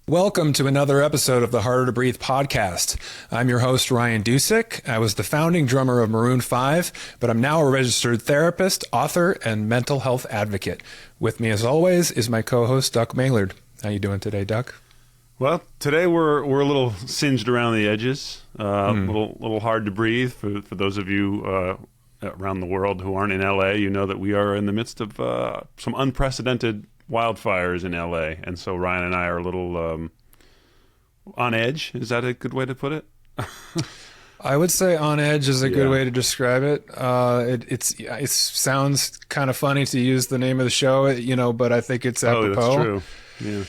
Welcome to another episode of the Harder to Breathe podcast. I'm your host, Ryan Dusick. I was the founding drummer of Maroon 5, but I'm now a registered therapist, author, and mental health advocate. With me, as always, is my co-host, Duck Maillard. How you doing today, Duck? Well, today we're a little singed around the edges, a little hard to breathe. For those of you around the world who aren't in LA, you know that we are in the midst of some unprecedented wildfires in LA, and so Ryan and I are a little on edge. Is that a good way to put it? I would say on edge is a good way to describe it. It sounds kind of funny to use the name of the show, but I think it's apropos. Oh, that's true. Yeah.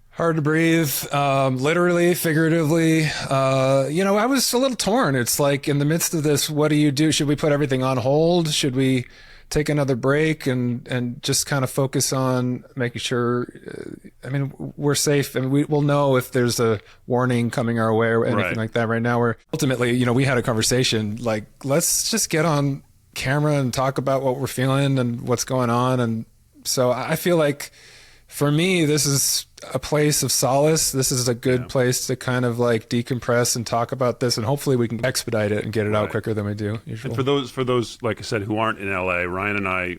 Hard to breathe, literally, figuratively. I was a little torn. It's like in the midst of this, what do you do? Should we put everything on hold? Should we take another break and just kind of focus on making sure, we're safe, and we'll know if there's a warning coming our way or anything like that. Right now, we're ultimately, we had a conversation like, let's just get on camera and talk about what we're feeling and what's going on. And so I feel like for me, this is a place of solace. This is a good place to kind of like decompress and talk about this, and hopefully we can expedite it and get it out quicker than we do usually. And for those, like I said, who aren't in LA, Ryan and I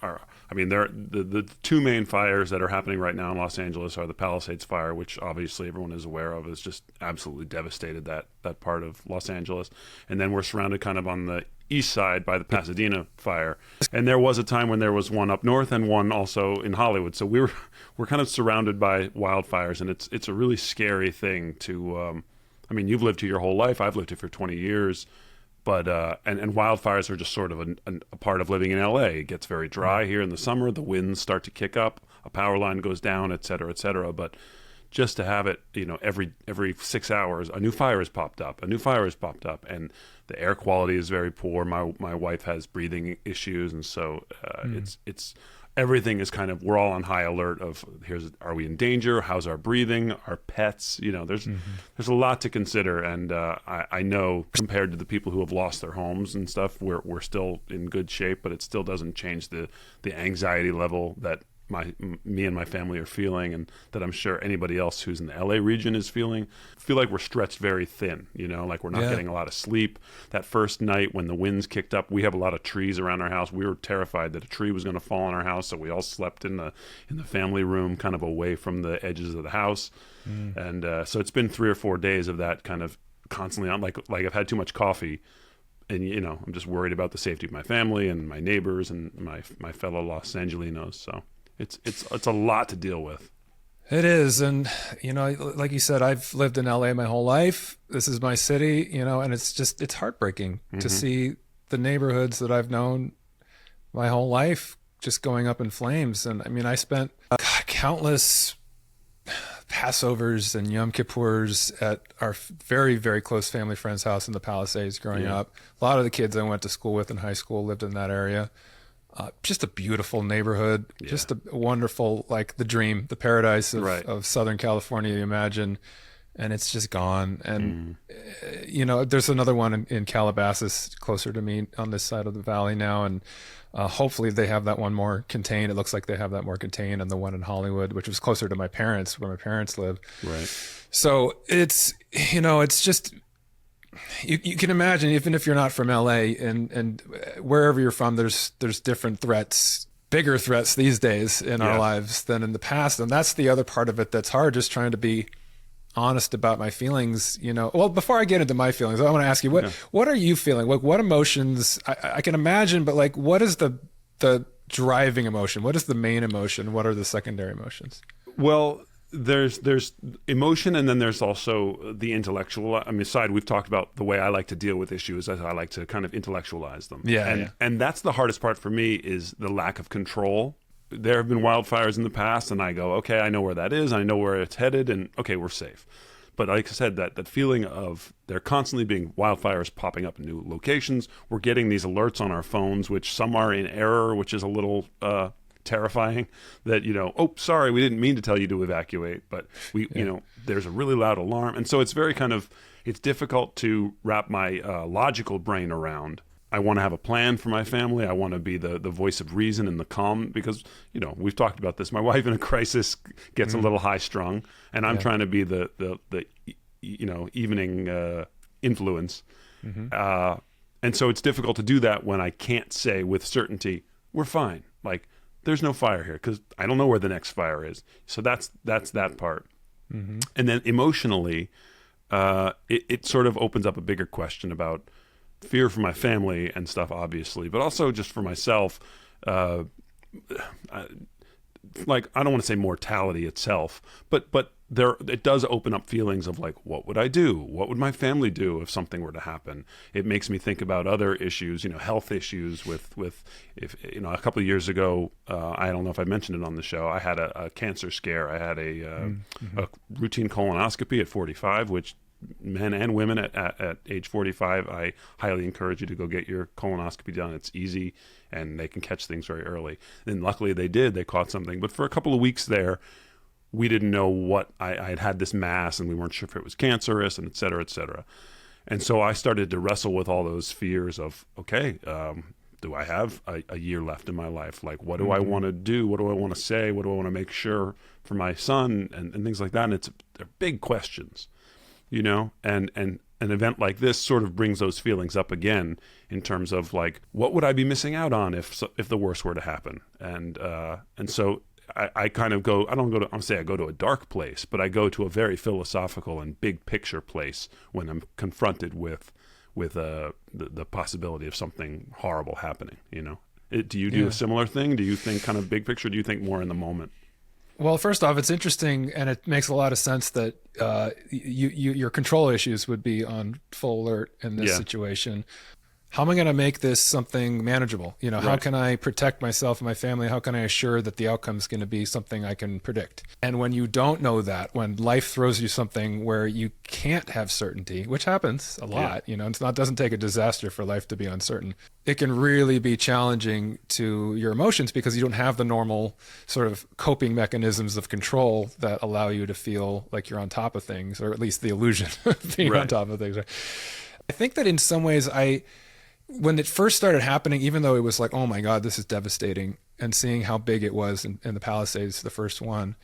are. They're the two main fires that are happening right now in Los Angeles are the Palisades fire, which obviously everyone is aware of, has just absolutely devastated that part of Los Angeles, and then we're surrounded kind of on the east side by the Pasadena fire, and there was a time when there was one up north and one also in Hollywood. So we're kind of surrounded by wildfires, and it's a really scary thing to. You've lived here your whole life. I've lived here for 20 years. But and wildfires are just sort of a part of living in LA. It gets very dry here in the summer. The winds start to kick up. A power line goes down, et cetera, et cetera. But just to have it, every 6 hours, a new fire has popped up. A new fire has popped up, and the air quality is very poor. My wife has breathing issues, and so it's everything is kind of, we're all on high alert of are we in danger? How's our breathing? Our pets? There's a lot to consider, and I know compared to the people who have lost their homes and stuff, we're still in good shape, but it still doesn't change the anxiety level that me and my family are feeling, and that I'm sure anybody else who's in the LA region is feeling. Feel like we're stretched very thin, like we're not getting a lot of sleep. That first night when the winds kicked up, we have a lot of trees around our house. We were terrified that a tree was going to fall on our house, so we all slept in the family room, kind of away from the edges of the house. And so it's been 3 or 4 days of that kind of constantly on, like I've had too much coffee, and I'm just worried about the safety of my family and my neighbors and my fellow Los Angelinos. So it's a lot to deal with. It is. And, like you said, I've lived in LA my whole life. This is my city, and it's heartbreaking to see the neighborhoods that I've known my whole life just going up in flames. And I spent countless Passovers and Yom Kippurs at our very, very close family friend's house in the Palisades growing up. A lot of the kids I went to school with in high school lived in that area. Just a beautiful neighborhood, just a wonderful, like the dream, the paradise of Southern California, you imagine, and it's just gone. And, there's another one in Calabasas closer to me on this side of the valley now. And hopefully they have that one more contained. It looks like they have that more contained, and the one in Hollywood, which was closer to my parents, where my parents live. Right. So it's, it's just... You can imagine, even if you're not from LA and wherever you're from, there's different threats, bigger threats these days in our lives than in the past. And that's the other part of it that's hard, just trying to be honest about my feelings. Well, before I get into my feelings, I want to ask you, what are you feeling? Like, what emotions? I can imagine, but like, what is the driving emotion? What is the main emotion? What are the secondary emotions? Well, there's emotion, and then there's also the intellectual side. We've talked about the way I like to deal with issues, as I like to kind of intellectualize them. And that's the hardest part for me, is the lack of control. There have been wildfires in the past, and I go, okay, I know where that is, I know where it's headed, and okay, we're safe. But like I said, that feeling of there constantly being wildfires popping up in new locations. We're getting these alerts on our phones, which some are in error, which is a little terrifying, that oh, sorry, we didn't mean to tell you to evacuate, but there's a really loud alarm. And so it's very kind of, it's difficult to wrap my logical brain around I want to have a plan for my family. I want to be the voice of reason and the calm, because, you know, we've talked about this. My wife in a crisis gets a little high strung, and I'm trying to be the you know, evening influence. And so it's difficult to do that when I can't say with certainty, we're fine. Like, there's no fire here, because I don't know where the next fire is. So that's that part. And then emotionally, it sort of opens up a bigger question about fear for my family and stuff, obviously, but also just for myself. Like, I don't want to say mortality itself, but it does open up feelings of like, what would I do? What would my family do if something were to happen? It makes me think about other issues, you know, health issues with if, you know, a couple of years ago, I don't know if I mentioned it on the show, I had a cancer scare. I had a routine colonoscopy at 45, which men and women at age 45, I highly encourage you to go get your colonoscopy done. It's easy, and they can catch things very early. And luckily they did. They caught something. But for a couple of weeks there, we didn't know what I had this mass, and we weren't sure if it was cancerous, and et cetera, et cetera. And so I started to wrestle with all those fears of, okay, do I have a year left in my life? Like, what do I want to do? What do I want to say? What do I want to make sure for my son, and things like that? And they're big questions, you know, and an event like this sort of brings those feelings up again in terms of like, what would I be missing out on if the worst were to happen? And so I kind of go, I don't say I go to a dark place, but I go to a very philosophical and big picture place when I'm confronted with the possibility of something horrible happening, you know. Do you do a similar thing? Do you think kind of big picture? Do you think more in the moment? Well, first off, it's interesting, and it makes a lot of sense that your control issues would be on full alert in this situation. How am I going to make this something manageable? You know, how can I protect myself and my family? How can I assure that the outcome is going to be something I can predict? And when you don't know that, when life throws you something where you can't have certainty, which happens a lot, you know, it doesn't take a disaster for life to be uncertain. It can really be challenging to your emotions because you don't have the normal sort of coping mechanisms of control that allow you to feel like you're on top of things, or at least the illusion of being on top of things. I think that in some ways when it first started happening, even though it was like, oh my God, this is devastating, and seeing how big it was in the Palisades, the first one,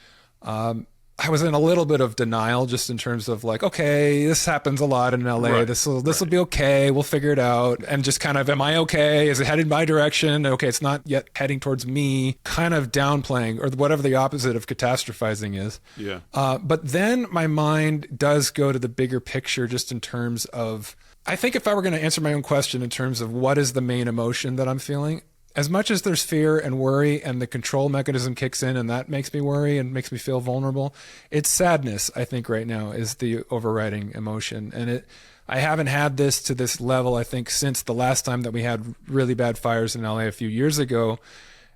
I was in a little bit of denial, just in terms of like, okay, this happens a lot in LA. This will be okay. We'll figure it out. And just kind of, am I okay? Is it headed my direction? Okay, it's not yet heading towards me. Kind of downplaying, or whatever the opposite of catastrophizing is. Yeah. But then my mind does go to the bigger picture, just in terms of, I think if I were going to answer my own question in terms of what is the main emotion that I'm feeling, as much as there's fear and worry and the control mechanism kicks in and that makes me worry and makes me feel vulnerable, it's sadness, I think right now, is the overriding emotion. And I haven't had this to this level, I think, since the last time that we had really bad fires in LA a few years ago.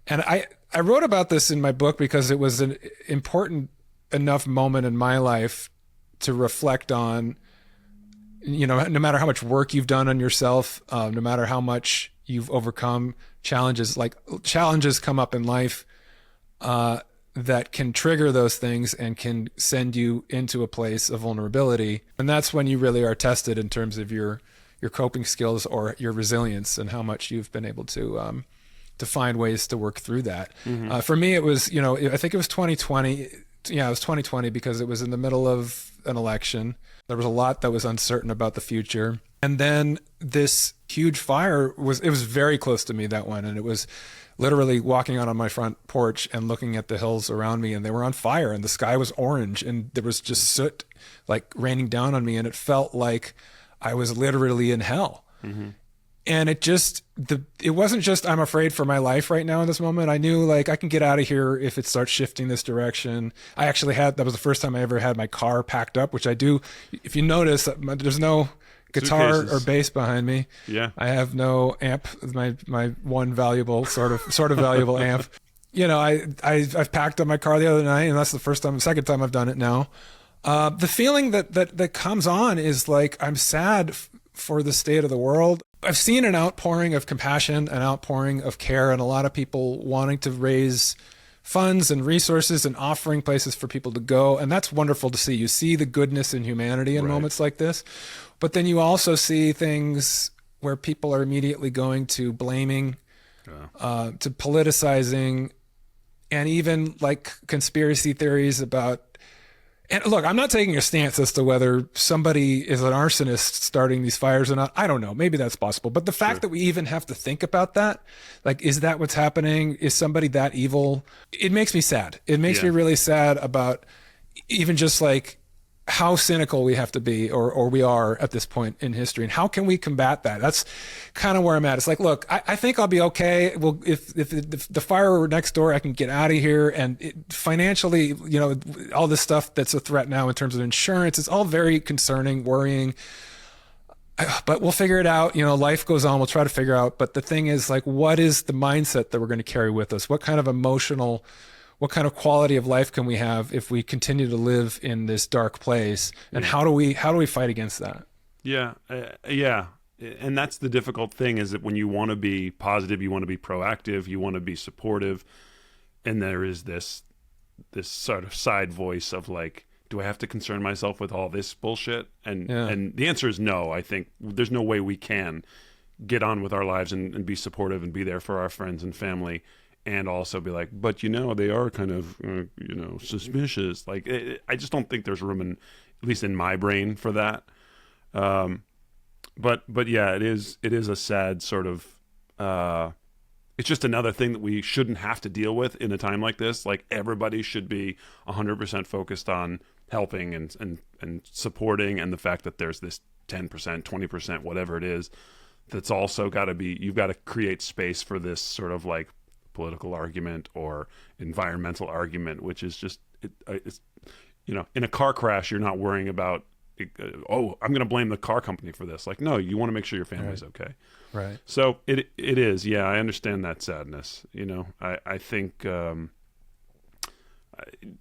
And I wrote about this in my book because it was an important enough moment in my life to reflect on, you know, no matter how much work you've done on yourself, no matter how much you've overcome challenges come up in life that can trigger those things and can send you into a place of vulnerability. And that's when you really are tested in terms of your coping skills or your resilience, and how much you've been able to find ways to work through that. For me, it was, you know, I think it was 2020. Yeah, it was 2020 because it was in the middle of an election. There was a lot that was uncertain about the future. And then this huge fire was very close to me, that one. And it was literally walking out on my front porch and looking at the hills around me, and they were on fire, and the sky was orange, and there was just soot like raining down on me. And it felt like I was literally in hell. And it wasn't just, I'm afraid for my life right now in this moment. I knew, like, I can get out of here if it starts shifting this direction. I actually that was the first time I ever had my car packed up, which I do. If you notice, there's no guitar or bass behind me. Yeah. I have no amp, my one valuable, sort of valuable amp. You know, I've packed up my car the other night, and that's the second time I've done it now. The feeling that comes on is like, I'm sad for the state of the world. I've seen an outpouring of compassion, an outpouring of care, and a lot of people wanting to raise funds and resources and offering places for people to go. And that's wonderful to see. You see the goodness in humanity in moments like this. But then you also see things where people are immediately going to blaming, to politicizing, and even like conspiracy theories about. And look, I'm not taking a stance as to whether somebody is an arsonist starting these fires or not. I don't know. Maybe that's possible. But the fact that we even have to think about that, like, is that what's happening? Is somebody that evil? It makes me sad. It makes me really sad about even just like how cynical we have to be, or we are at this point in history, and how can we combat that? That's kind of where I'm at. It's like, look, I think I'll be okay. Well, if the fire were next door, I can get out of here. And financially, you know, all this stuff that's a threat now in terms of insurance, it's all very concerning, worrying. But we'll figure it out. You know, life goes on. We'll try to figure out. But the thing is, like, what is the mindset that we're going to carry with us? What kind of quality of life can we have if we continue to live in this dark place? And how do we fight against that? Yeah. And that's the difficult thing, is that when you want to be positive, you want to be proactive, you want to be supportive. And there is this sort of side voice of like, do I have to concern myself with all this bullshit? And the answer is no. I think there's no way we can get on with our lives and be supportive and be there for our friends and family, and also be like, but, you know, they are kind of, you know, suspicious. Like, I just don't think there's room, at least in my brain, for that. But yeah, it is a sad sort of, it's just another thing that we shouldn't have to deal with in a time like this. Like, everybody should be 100% focused on helping and supporting, and the fact that there's this 10%, 20%, whatever it is, that's also got to be, you've got to create space for this sort of like political argument or environmental argument, which is just, it's, you know, in a car crash, you're not worrying about, I'm going to blame the car company for this. Like, no, you want to make sure your family's okay. Right. So it is. Yeah, I understand that sadness. You know, I think,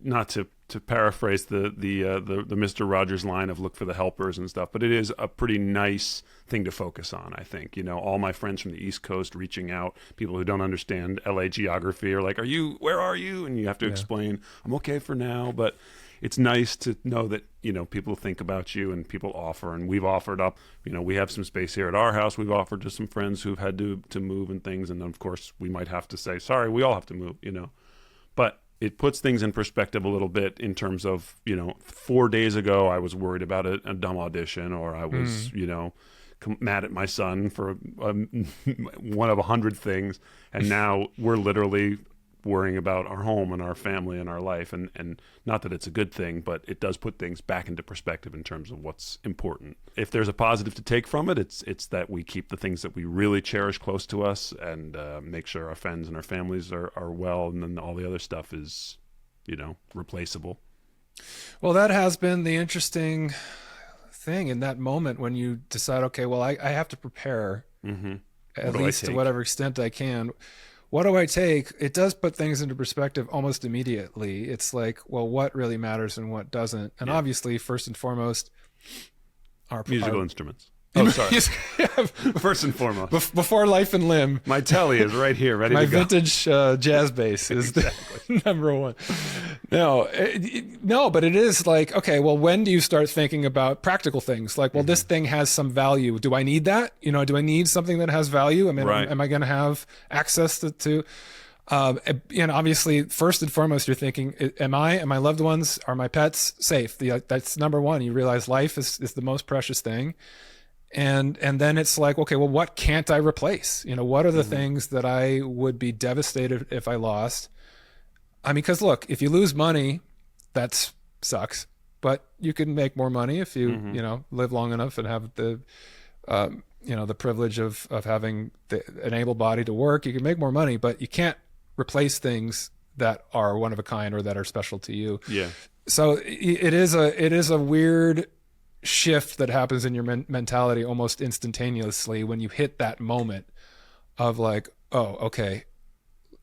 not to paraphrase the Mr. Rogers line of look for the helpers and stuff, but it is a pretty nice thing to focus on, I think. You know, all my friends from the East Coast reaching out, people who don't understand LA geography are like, where are you? And you have to explain, I'm okay for now, but it's nice to know that, you know, people think about you and people offer, and we've offered up, you know, we have some space here at our house. We've offered to some friends who've had to move and things. And then of course we might have to say, sorry, we all have to move, you know, but it puts things in perspective a little bit in terms of, you know, 4 days ago, I was worried about a dumb audition, or I was, you know, mad at my son for one of 100 things. And now we're literally worrying about our home and our family and our life. And not that it's a good thing, but it does put things back into perspective in terms of what's important. If there's a positive to take from it, it's that we keep the things that we really cherish close to us, and make sure our friends and our families are well. And then all the other stuff is, you know, replaceable. Well, that has been the interesting thing in that moment when you decide, okay, well, I have to prepare, at least to whatever extent I can. What do I take? It does put things into perspective almost immediately. It's like, well, what really matters and what doesn't? And obviously, first and foremost, our musical instruments. Oh, sorry. First and foremost. Before life and limb. My telly is right here, ready My to go. My vintage jazz bass is the number one. No, but it is like, okay, well, when do you start thinking about practical things? Like, well, this thing has some value. Do I need that? You know, do I need something that has value? I mean, am I going to have access to and obviously, first and foremost, you're thinking, am my loved ones, are my pets safe? That's number one. You realize life is the most precious thing. And then it's like, okay, well, what can't I replace? You know, what are the things that I would be devastated if I lost? I mean, because look, if you lose money, that sucks. But you can make more money if you, you know, live long enough and have the, you know, the privilege of having an able body to work. You can make more money, but you can't replace things that are one of a kind or that are special to you. Yeah. So it is a weird shift that happens in your mentality almost instantaneously when you hit that moment of like, oh, okay,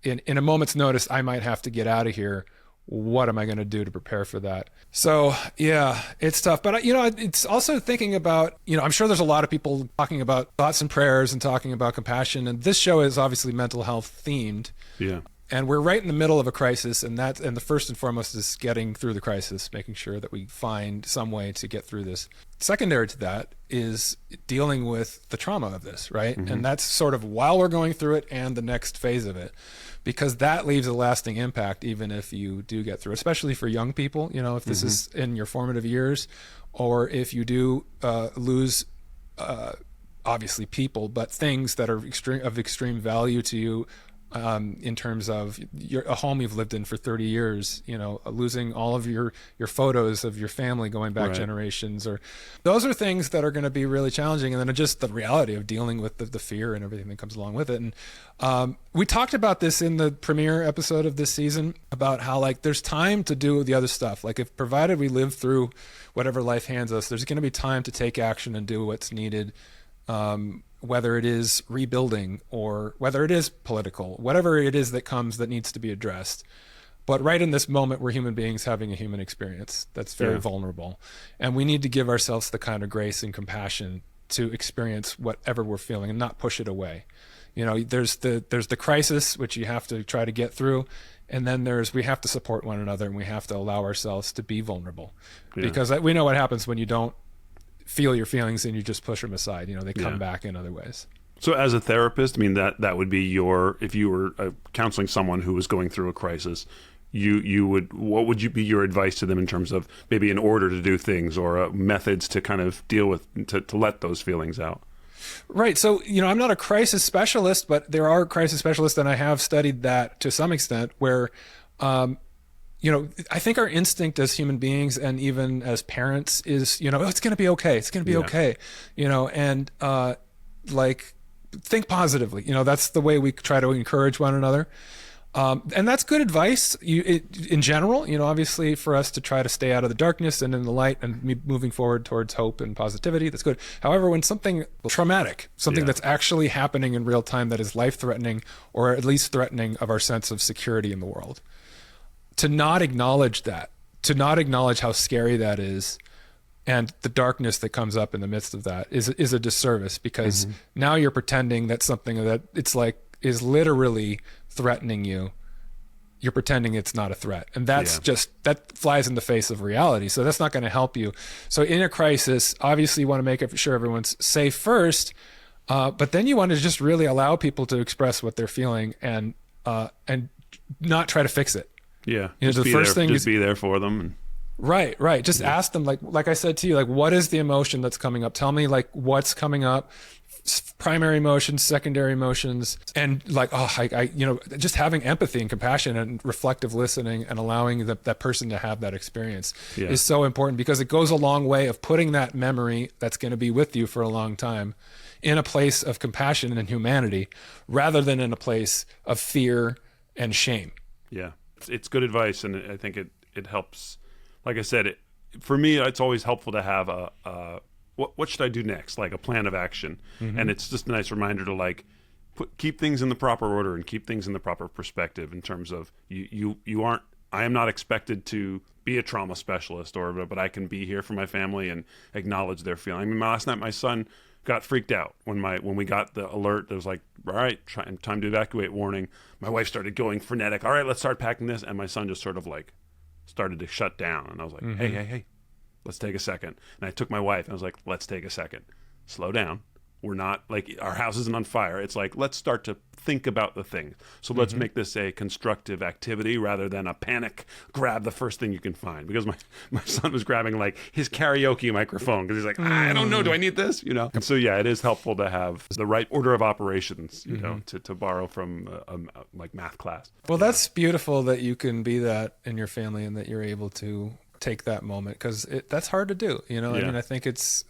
in a moment's notice, I might have to get out of here. What am I going to do to prepare for that? So yeah, it's tough. But you know, it's also thinking about, you know, I'm sure there's a lot of people talking about thoughts and prayers and talking about compassion. And this show is obviously mental health themed. Yeah. And we're right in the middle of a crisis, and the first and foremost is getting through the crisis, making sure that we find some way to get through this. Secondary to that is dealing with the trauma of this, right? And that's sort of while we're going through it and the next phase of it, because that leaves a lasting impact even if you do get through it, especially for young people, if this is in your formative years, or if you do lose obviously people, but things that are of extreme value to you, in terms of a home you've lived in for 30 years, losing all of your photos of your family going back generations, or those are things that are going to be really challenging. And then just the reality of dealing with the fear and everything that comes along with it. And we talked about this in the premiere episode of this season about how there's time to do the other stuff. If provided we live through whatever life hands us, there's going to be time to take action and do what's needed. Whether it is rebuilding or whether it is political, whatever it is that comes that needs to be addressed. But right in this moment, we're human beings having a human experience that's very vulnerable. And we need to give ourselves the kind of grace and compassion to experience whatever we're feeling and not push it away. There's the crisis, which you have to try to get through. And then we have to support one another, and we have to allow ourselves to be vulnerable. Because we know what happens when you don't feel your feelings and you just push them aside. They come back in other ways. So as a therapist, that would be if you were counseling someone who was going through a crisis, what would be your advice to them in terms of maybe an order to do things or methods to kind of deal with, to let those feelings out? Right. So, I'm not a crisis specialist, but there are crisis specialists, and I have studied that to some extent where, I think our instinct as human beings and even as parents is, it's going to be okay. It's going to be okay. And think positively. That's the way we try to encourage one another. And that's good advice in general, obviously for us to try to stay out of the darkness and in the light and moving forward towards hope and positivity. That's good. However, when something traumatic, something that's actually happening in real time that is life-threatening or at least threatening of our sense of security in the world, to not acknowledge that, to not acknowledge how scary that is and the darkness that comes up in the midst of that is a disservice, because now you're pretending that something that is literally threatening you. You're pretending it's not a threat. And that's that flies in the face of reality. So that's not going to help you. So in a crisis, obviously you want to make sure everyone's safe first, but then you want to just really allow people to express what they're feeling and not try to fix it. Yeah. The first thing is be there for them. Right. Just ask them, like I said to you, what is the emotion that's coming up? Tell me what's coming up, primary emotions, secondary emotions, and just having empathy and compassion and reflective listening and allowing that person to have that experience is so important, because it goes a long way of putting that memory that's going to be with you for a long time in a place of compassion and humanity rather than in a place of fear and shame. Yeah. It's good advice, and I think it helps. Like I said, for me, it's always helpful to have what should I do next, like a plan of action. And it's just a nice reminder to keep things in the proper order and keep things in the proper perspective in terms of I am not expected to be a trauma specialist but I can be here for my family and acknowledge their feeling. Last night my son got freaked out when we got the alert. It was like, all right, time to evacuate warning. My wife started going frenetic. All right, let's start packing this. And my son just sort of started to shut down. And I was like, hey, let's take a second. And I took my wife and I was like, let's take a second. Slow down. We're not our house isn't on fire. It's let's start to think about the thing. So let's make this a constructive activity rather than a panic grab the first thing you can find. Because my son was grabbing his karaoke microphone because he's like, I don't know, do I need this? And so it is helpful to have the right order of operations, to borrow from math class. Well, that's beautiful that you can be that in your family and that you're able to take that moment, because that's hard to do. I mean, I think it's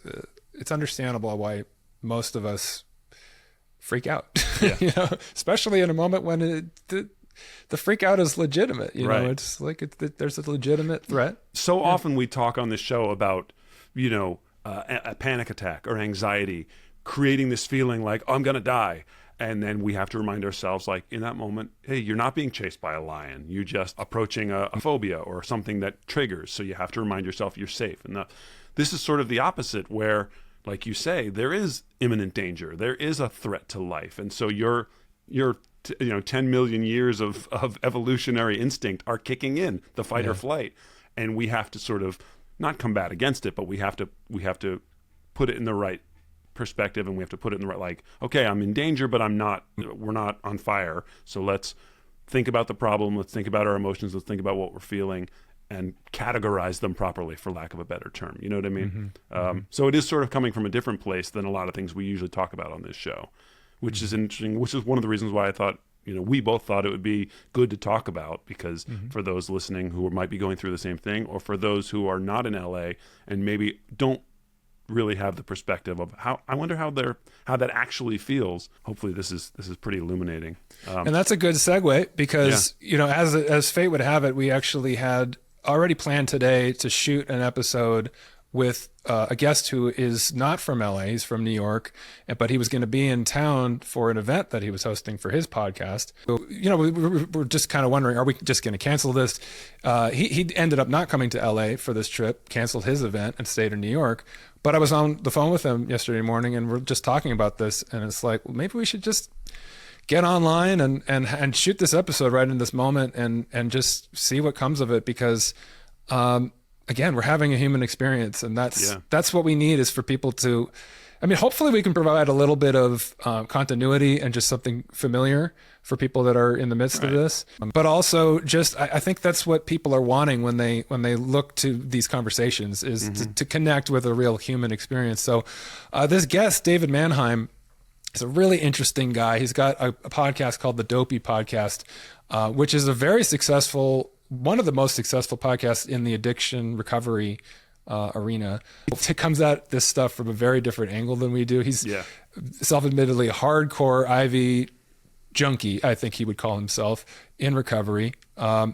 understandable why most of us freak out, especially in a moment when the freak out is legitimate. It's there's a legitimate threat. So often we talk on this show about, a panic attack or anxiety, creating this feeling like, oh, I'm going to die. And then we have to remind ourselves, in that moment, hey, you're not being chased by a lion. You're just approaching a phobia or something that triggers. So you have to remind yourself you're safe. And this is sort of the opposite, where, like you say, there is imminent danger. There is a threat to life. And so your 10 million years of evolutionary instinct are kicking in, the fight or flight, and we have to sort of not combat against it, but we have to put it in the right perspective, and we have to put it in the right, like, okay, I'm in danger, but we're not on fire, so let's think about the problem, let's think about our emotions, let's think about what we're feeling, and categorize them properly, for lack of a better term. You know what I mean? So it is sort of coming from a different place than a lot of things we usually talk about on this show, which is interesting, which is one of the reasons why I thought, we both thought it would be good to talk about, because for those listening who might be going through the same thing, or for those who are not in LA and maybe don't really have the perspective of I wonder how that actually feels. Hopefully this is pretty illuminating. And that's a good segue, because, as fate would have it, we actually had already planned today to shoot an episode with a guest who is not from LA. He's from New York, but he was going to be in town for an event that he was hosting for his podcast. So, we're just kind of wondering, are we just going to cancel this? He ended up not coming to LA for this trip, canceled his event and stayed in New York. But I was on the phone with him yesterday morning, and we're just talking about this, and it's like, well, maybe we should just get online and shoot this episode right in this moment and just see what comes of it, because again, we're having a human experience, and that's what we need, is for people to, hopefully we can provide a little bit of continuity and just something familiar for people that are in the midst of this. But also just, I think that's what people are wanting when they look to these conversations, is to connect with a real human experience. So this guest, David Manheim, is a really interesting guy. He's got a podcast called the Dopey podcast, which is a very successful, one of the most successful podcasts in the addiction recovery arena. It comes at this stuff from a very different angle than we do. He's self-admittedly a hardcore IV junkie, I think he would call himself, in recovery.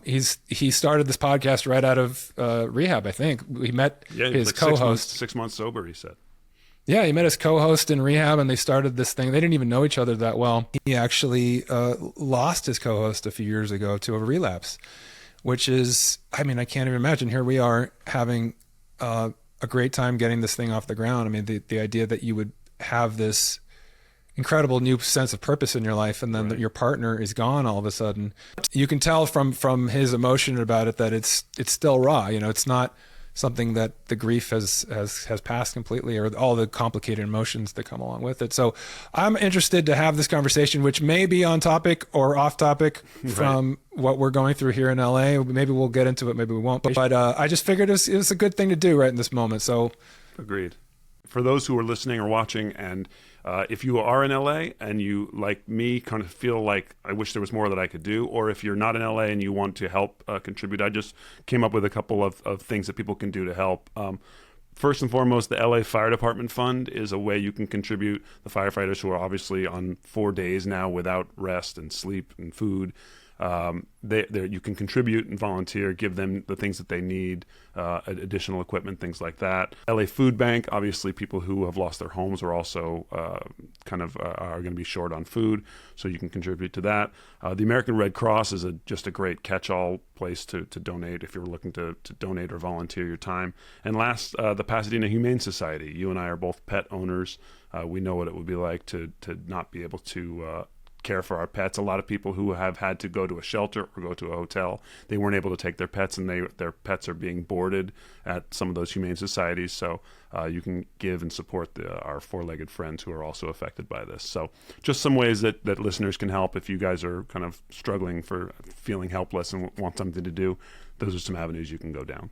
He started this podcast right out of rehab, I think. We met his co-host. 6 months sober, he said. Yeah, he met his co-host in rehab, and they started this thing. They didn't even know each other that well. He actually lost his co-host a few years ago to a relapse, which is, I can't even imagine. Here we are having a great time getting this thing off the ground. The idea that you would have this incredible new sense of purpose in your life, and then your partner is gone all of a sudden. You can tell from his emotion about it that it's still raw. It's not something that the grief has passed completely, or all the complicated emotions that come along with it. So I'm interested to have this conversation, which may be on topic or off topic from what we're going through here in LA. Maybe we'll get into it, maybe we won't. But I just figured it was a good thing to do right in this moment. So agreed. For those who are listening or watching, and if you are in LA and you, like me, kind of feel like I wish there was more that I could do, or if you're not in LA and you want to help contribute, I just came up with a couple of things that people can do to help. First and foremost, the LA Fire Department Fund is a way you can contribute. The firefighters who are obviously on 4 days now without rest and sleep and food, you can contribute and volunteer, give them the things that they need, additional equipment, things like that. LA Food Bank, obviously people who have lost their homes are also are going to be short on food, so you can contribute to that. The American Red Cross is just a great catch-all place to donate if you're looking to donate or volunteer your time. And last, the Pasadena Humane Society. You and I are both pet owners. We know what it would be like to not be able to care for our pets. A lot of people who have had to go to a shelter or go to a hotel, they weren't able to take their pets, and their pets are being boarded at some of those humane societies. So you can give and support our four-legged friends who are also affected by this. So just some ways that listeners can help if you guys are kind of struggling, for feeling helpless and want something to do. Those are some avenues you can go down.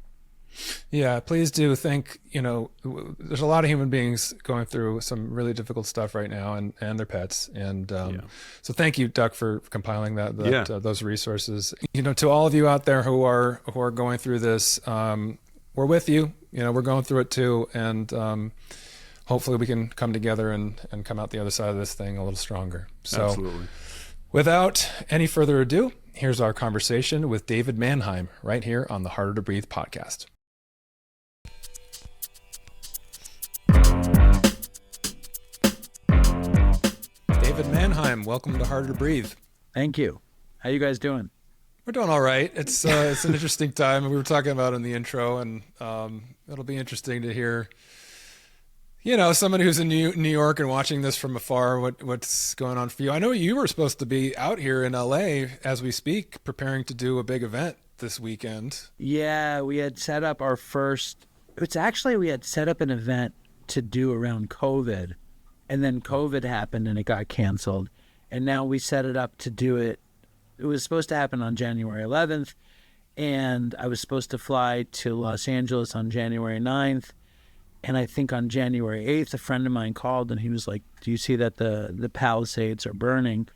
Yeah, please do think, there's a lot of human beings going through some really difficult stuff right now, and their pets. And so thank you, Duck, for compiling those resources. To all of you out there who are going through this, we're with you. We're going through it too. And hopefully we can come together and come out the other side of this thing a little stronger. So absolutely. Without any further ado, here's our conversation with David Manheim right here on the Harder to Breathe podcast. David Manheim, welcome to Harder to Breathe. Thank you. How you guys doing? We're doing all right. It's an interesting time. We were talking about it in the intro, and it'll be interesting to hear somebody who's in New York and watching this from afar, what's going on for you? I know you were supposed to be out here in LA as we speak, preparing to do a big event this weekend. Yeah, we had set up we had set up an event to do around COVID, and then COVID happened and it got canceled. And now we set it up to do it. It was supposed to happen on January 11th, and I was supposed to fly to Los Angeles on January 9th. And I think on January 8th, a friend of mine called and he was like, do you see that the Palisades are burning?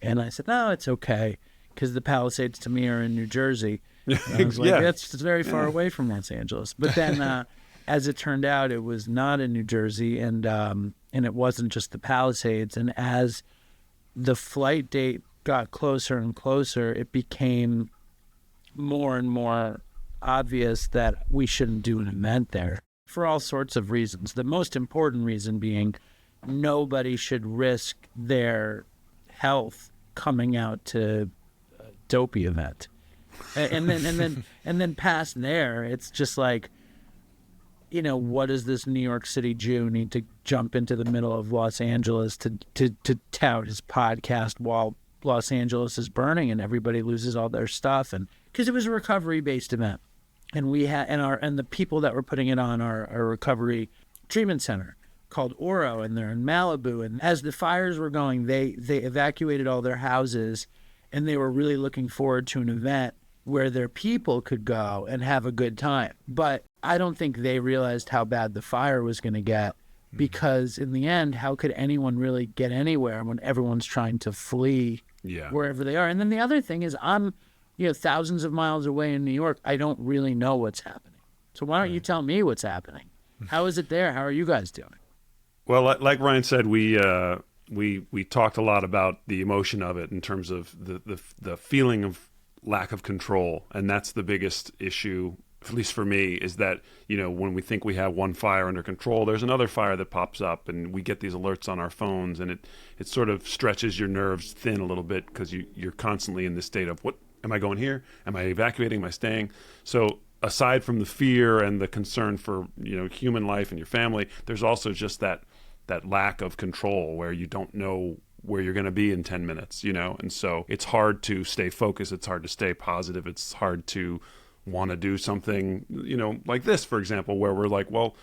And I said, no, it's okay, because the Palisades to me are in New Jersey. And I was like, that's very far away from Los Angeles. But then as it turned out, it was not in New Jersey, and it wasn't just the Palisades. And as the flight date got closer and closer, it became more and more obvious that we shouldn't do an event there, for all sorts of reasons. The most important reason being nobody should risk their health coming out to a Dopey event. And then past there, it's just like, what does this New York City Jew need to jump into the middle of Los Angeles to tout his podcast while Los Angeles is burning and everybody loses all their stuff? And because it was a recovery-based event. And we had and the people that were putting it on are a recovery treatment center called Oro, and they're in Malibu. And as the fires were going, they evacuated all their houses, and they were really looking forward to an event where their people could go and have a good time. But I don't think they realized how bad the fire was going to get, because in the end, how could anyone really get anywhere when everyone's trying to flee wherever they are? And then the other thing is, I'm thousands of miles away in New York. I don't really know what's happening. So why don't you tell me what's happening? How is it there? How are you guys doing? Well, like Ryan said, we talked a lot about the emotion of it in terms of the feeling of lack of control, and that's the biggest issue, at least for me, is that when we think we have one fire under control, there's another fire that pops up, and we get these alerts on our phones, and it sort of stretches your nerves thin a little bit, because you're constantly in this state of, what am I going here? Am I evacuating? Am I staying? So aside from the fear and the concern for human life and your family, there's also just that lack of control where you don't know where you're going to be in 10 minutes, and so it's hard to stay focused. It's hard to stay positive. It's hard to want to do something, like this, for example, where we're like, well,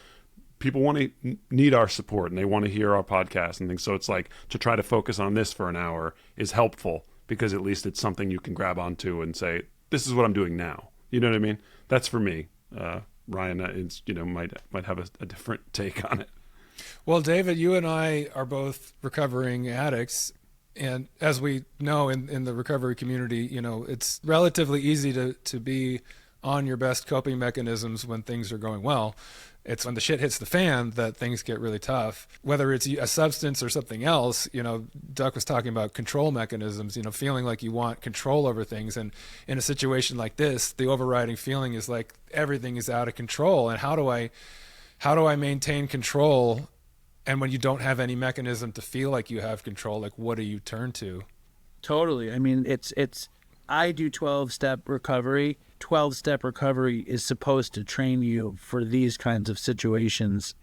people need our support and they want to hear our podcast and things. So it's like, to try to focus on this for an hour is helpful, because at least it's something you can grab onto and say, this is what I'm doing now. You know what I mean? That's for me. Ryan, might have a different take on it. Well, David, you and I are both recovering addicts. And as we know in the recovery community, it's relatively easy to be on your best coping mechanisms when things are going well. It's when the shit hits the fan that things get really tough. Whether it's a substance or something else, Duck was talking about control mechanisms, feeling like you want control over things. And in a situation like this, the overriding feeling is like everything is out of control. And how do I maintain control? And when you don't have any mechanism to feel like you have control, like, what do you turn to? Totally. I mean, I do 12-step recovery. 12-step recovery is supposed to train you for these kinds of situations.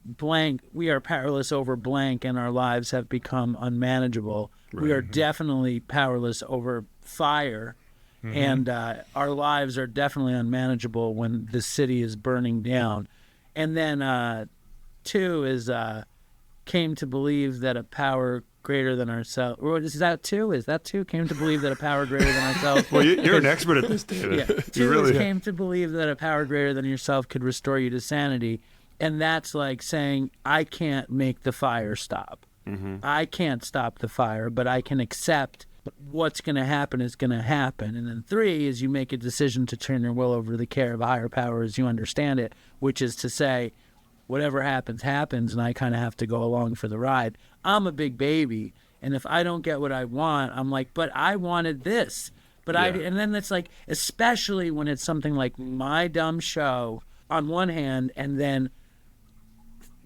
Blank, we are powerless over blank, and our lives have become unmanageable. Right. We are definitely powerless over fire, and our lives are definitely unmanageable when the city is burning down. And then 2 is came to believe that a power greater than ourselves. Or is that 2? Is that 2? Came to believe that a power greater than ourselves. Well, you're an expert at this, David. Yeah. 2 is came to believe that a power greater than yourself could restore you to sanity. And that's like saying, I can't make the fire stop. I can't stop the fire, but I can accept what's going to happen is going to happen. And then 3 is you make a decision to turn your will over to the care of a higher power as you understand it, which is to say, whatever happens, happens, and I kind of have to go along for the ride. I'm a big baby, and if I don't get what I want, I'm like, but I wanted this. And then it's like, especially when it's something like my dumb show on one hand, and then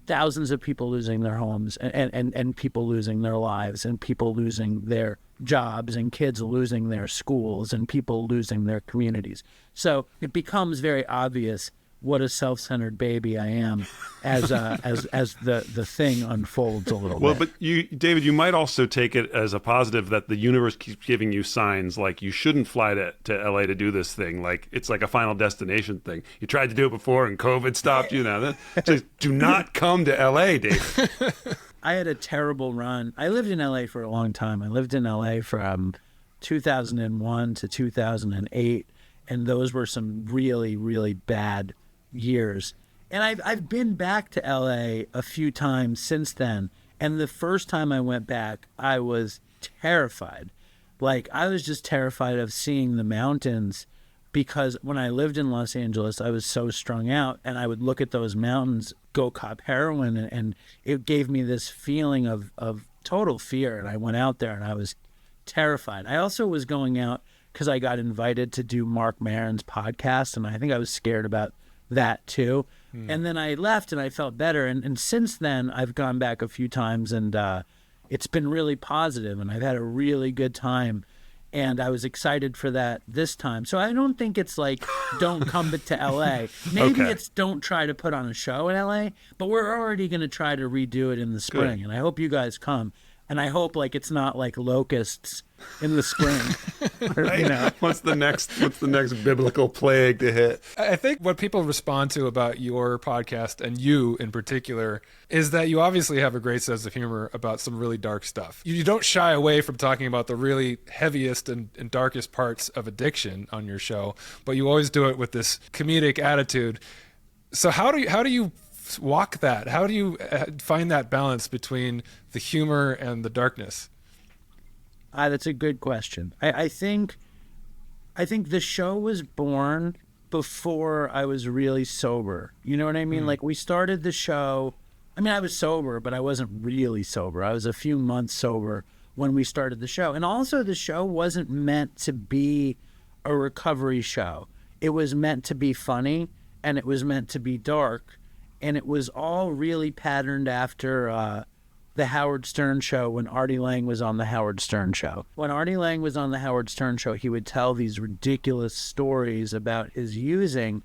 thousands of people losing their homes and people losing their lives and people losing their jobs and kids losing their schools and people losing their communities. So it becomes very obvious what a self-centered baby I am as the thing unfolds a little Well, bit. but David, you might also take it as a positive that the universe keeps giving you signs like you shouldn't fly to LA to do this thing. Like it's like a final destination thing. You tried to do it before and COVID stopped you. Now, just do not come to LA, David. I had a terrible run. I lived in LA for a long time. I lived in LA from 2001 to 2008, and those were some really, really bad years. And I've been back to LA a few times since then. And the first time I went back, I was terrified. Like, I was just terrified of seeing the mountains, because when I lived in Los Angeles, I was so strung out, and I would look at those mountains, go cop heroin, and it gave me this feeling of total fear. And I went out there and I was terrified. I also was going out because I got invited to do Mark Maron's podcast, and I think I was scared about that too. And then I left and I felt better. And since then, I've gone back a few times, and it's been really positive, and I've had a really good time. And I was excited for that this time. So I don't think it's like, don't come to LA. Maybe Okay. it's don't try to put on a show in LA, but we're already going to try to redo it in the spring. Good. And I hope you guys come. And I hope like it's not like locusts in the spring. Or, you know. What's the next biblical plague to hit? I think what people respond to about your podcast, and you in particular, is that you obviously have a great sense of humor about some really dark stuff. You don't shy away from talking about the really heaviest and darkest parts of addiction on your show, but you always do it with this comedic attitude. So how do you walk that? How do you find that balance between the humor and the darkness? That's a good question. I think the show was born before I was really sober. You know what I mean? Like, we started the show. I mean, I was sober, but I wasn't really sober. I was a few months sober when we started the show. And also, the show wasn't meant to be a recovery show. It was meant to be funny, and it was meant to be dark. And it was all really patterned after the Howard Stern show, when Artie Lang was on the Howard Stern show. When Artie Lang was on the Howard Stern show, he would tell these ridiculous stories about his using,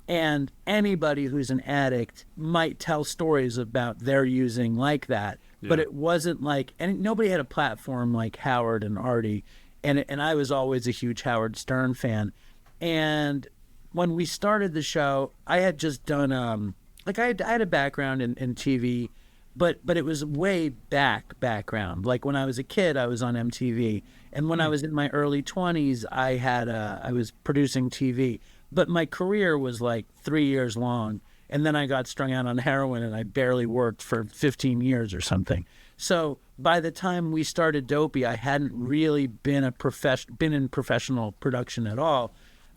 and anybody who's an addict might tell stories about their using like that. Yeah. But it wasn't like, and nobody had a platform like Howard and Artie, and I was always a huge Howard Stern fan. And when we started the show, I had just done I had a background in TV, but it was way background. Like, when I was a kid, I was on MTV, and when I was in my early 20s, I was producing TV. But my career was like 3 years long, and then I got strung out on heroin, and I barely worked for 15 years or something. So by the time we started Dopey, I hadn't really been in professional production at all.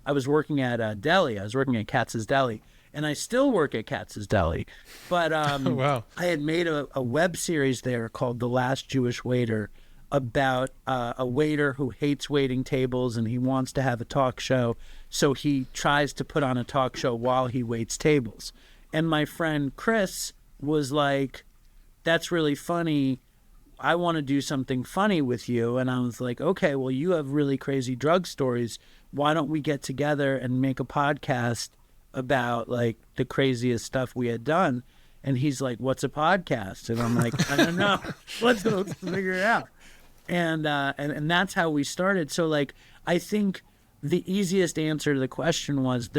I was working at a deli. I was working at Katz's Deli. And I still work at Katz's Deli. But Wow. I had made a web series there called The Last Jewish Waiter, about a waiter who hates waiting tables, and he wants to have a talk show. So he tries to put on a talk show while he waits tables. And my friend Chris was like, that's really funny. I want to do something funny with you. And I was like, okay, well, you have really crazy drug stories. Why don't we get together and make a podcast about like the craziest stuff we had done? And he's like, what's a podcast? And I'm like, I don't know. Let's figure it out. And that's how we started. So like, I think the easiest answer to the question was,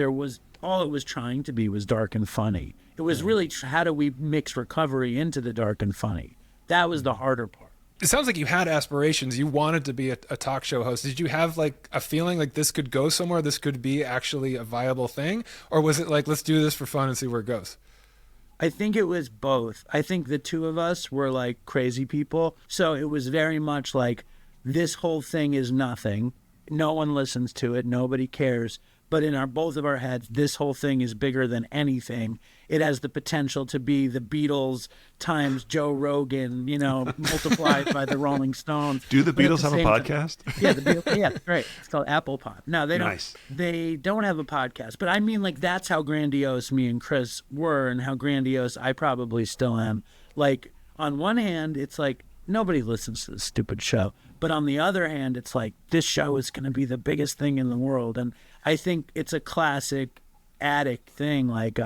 all it was trying to be was dark and funny. It was really how do we mix recovery into the dark and funny? That was the harder part. It sounds like you had aspirations. You wanted to be a talk show host. Did you have like a feeling like this could go somewhere? This could be actually a viable thing? Or was it like, let's do this for fun and see where it goes? I think it was both. I think the two of us were like crazy people. So it was very much like, this whole thing is nothing. No one listens to it. Nobody cares. But in both of our heads, this whole thing is bigger than anything. It has the potential to be the Beatles times Joe Rogan, multiplied by the Rolling Stones. Do the But at Beatles have a same time- podcast? Yeah, the Beatles. Yeah, right. It's called Apple Pop. No, they don't. Nice. They don't have a podcast. But I mean, like, that's how grandiose me and Chris were, and how grandiose I probably still am. Like, on one hand, it's like, nobody listens to this stupid show. But on the other hand, it's like, this show is going to be the biggest thing in the world. And I think it's a classic addict thing, like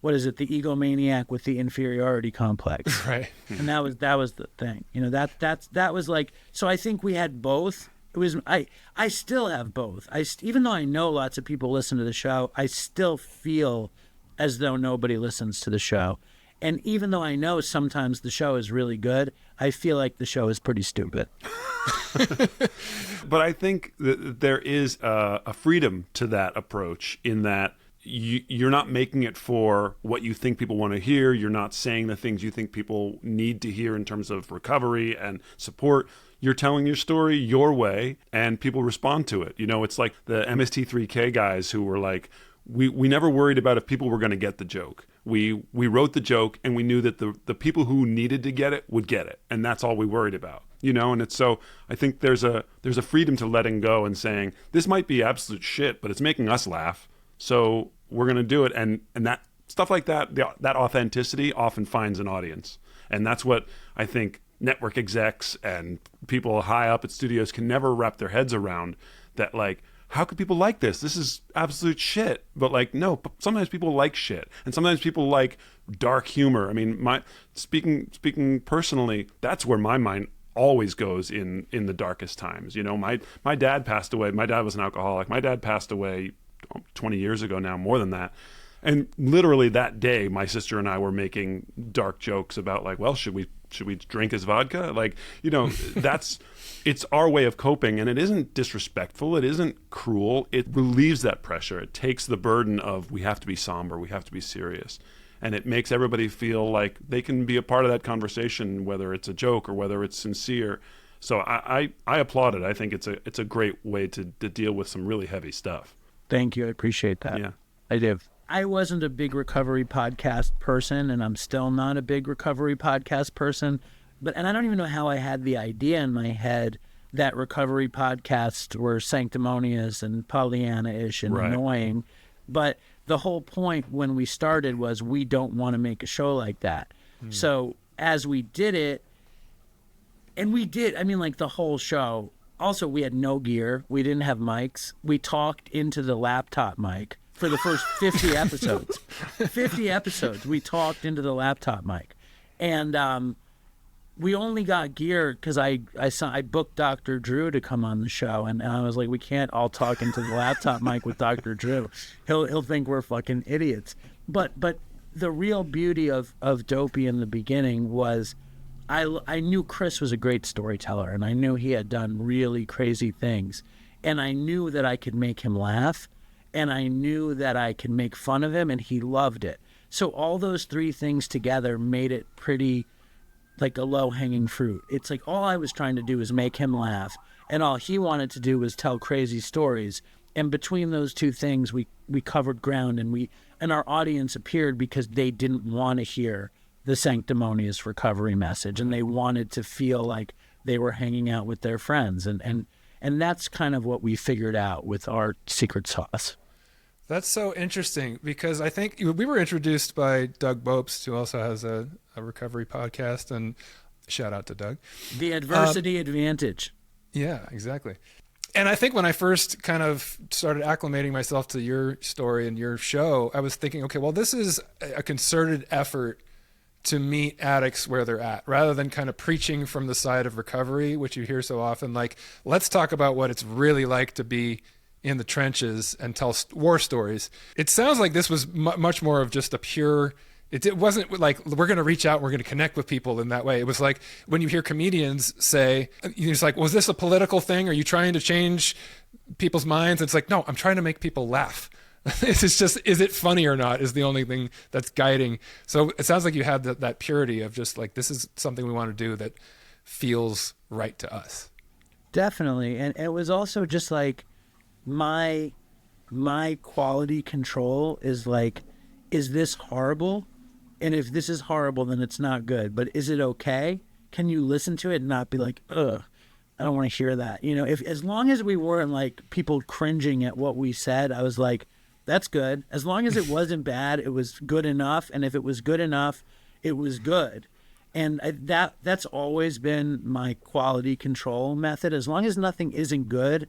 what is it, the egomaniac with the inferiority complex. Right. And that was the thing, that was like, so I think we had both. It was, I still have both. Even though I know lots of people listen to the show, I still feel as though nobody listens to the show. And even though I know sometimes the show is really good, I feel like the show is pretty stupid. But I think that there is a freedom to that approach, in that you're not making it for what you think people want to hear. You're not saying the things you think people need to hear in terms of recovery and support. You're telling your story your way, and people respond to it. It's like the MST3K guys who were like, we never worried about if people were going to get the joke. We wrote the joke, and we knew that the people who needed to get it would get it, and that's all we worried about. And it's so, I think there's a freedom to letting go and saying, this might be absolute shit, but it's making us laugh, so we're going to do it. And that stuff like that, that authenticity often finds an audience. And that's what I think network execs and people high up at studios can never wrap their heads around, that like, how could people like this? This is absolute shit. But like, no, sometimes people like shit. And sometimes people like dark humor. I mean, speaking personally, that's where my mind always goes in the darkest times. My dad passed away. My dad was an alcoholic. My dad passed away 20 years ago now, more than that. And literally that day, my sister and I were making dark jokes about like, well, should we drink his vodka? Like, it's our way of coping, and it isn't disrespectful. It isn't cruel. It relieves that pressure. It takes the burden of, we have to be somber, we have to be serious. And it makes everybody feel like they can be a part of that conversation, whether it's a joke or whether it's sincere. So I applaud it. I think it's a great way to deal with some really heavy stuff. Thank you. I appreciate that. Yeah. I do. I wasn't a big recovery podcast person, and I'm still not a big recovery podcast person. And I don't even know how I had the idea in my head that recovery podcasts were sanctimonious and Pollyanna-ish and annoying. But the whole point when we started was, we don't want to make a show like that. So as we did it, and we did, I mean, like the whole show, also we had no gear. We didn't have mics. We talked into the laptop mic for the first 50 episodes. 50 episodes, we talked into the laptop mic. And we only got gear because I booked Dr. Drew to come on the show, and I was like, we can't all talk into the laptop mic with Dr. Drew. He'll think we're fucking idiots. But the real beauty of Dopey in the beginning was, I knew Chris was a great storyteller, and I knew he had done really crazy things, and I knew that I could make him laugh, and I knew that I could make fun of him, and he loved it. So all those three things together made it pretty like a low-hanging fruit. It's like all I was trying to do was make him laugh, and all he wanted to do was tell crazy stories. And between those two things, we covered ground, and our audience appeared because they didn't want to hear the sanctimonious recovery message, and they wanted to feel like they were hanging out with their friends. And that's kind of what we figured out with our secret sauce. That's so interesting, because I think we were introduced by Doug Bopst, who also has a recovery podcast, and shout out to Doug. The Adversity Advantage. Yeah, exactly. And I think when I first kind of started acclimating myself to your story and your show, I was thinking, okay, well, this is a concerted effort to meet addicts where they're at, rather than kind of preaching from the side of recovery, which you hear so often. Like, let's talk about what it's really like to be in the trenches and tell war stories. It sounds like this was much more of just a pure, it wasn't like, we're going to reach out, we're going to connect with people in that way. It was like when you hear comedians say, it's like, was this a political thing? Are you trying to change people's minds? It's like, no, I'm trying to make people laugh. It's just, is it funny or not is the only thing that's guiding. So it sounds like you had that purity of just like, this is something we want to do that feels right to us. Definitely. And it was also just like, my quality control is like, is this horrible? And if this is horrible, then it's not good. But is it okay? Can you listen to it and not be like, ugh, I don't want to hear that? As long as we weren't like people cringing at what we said, I was like, that's good. As long as it wasn't bad, it was good enough. And if it was good enough, it was good. And that's always been my quality control method. As long as nothing isn't good,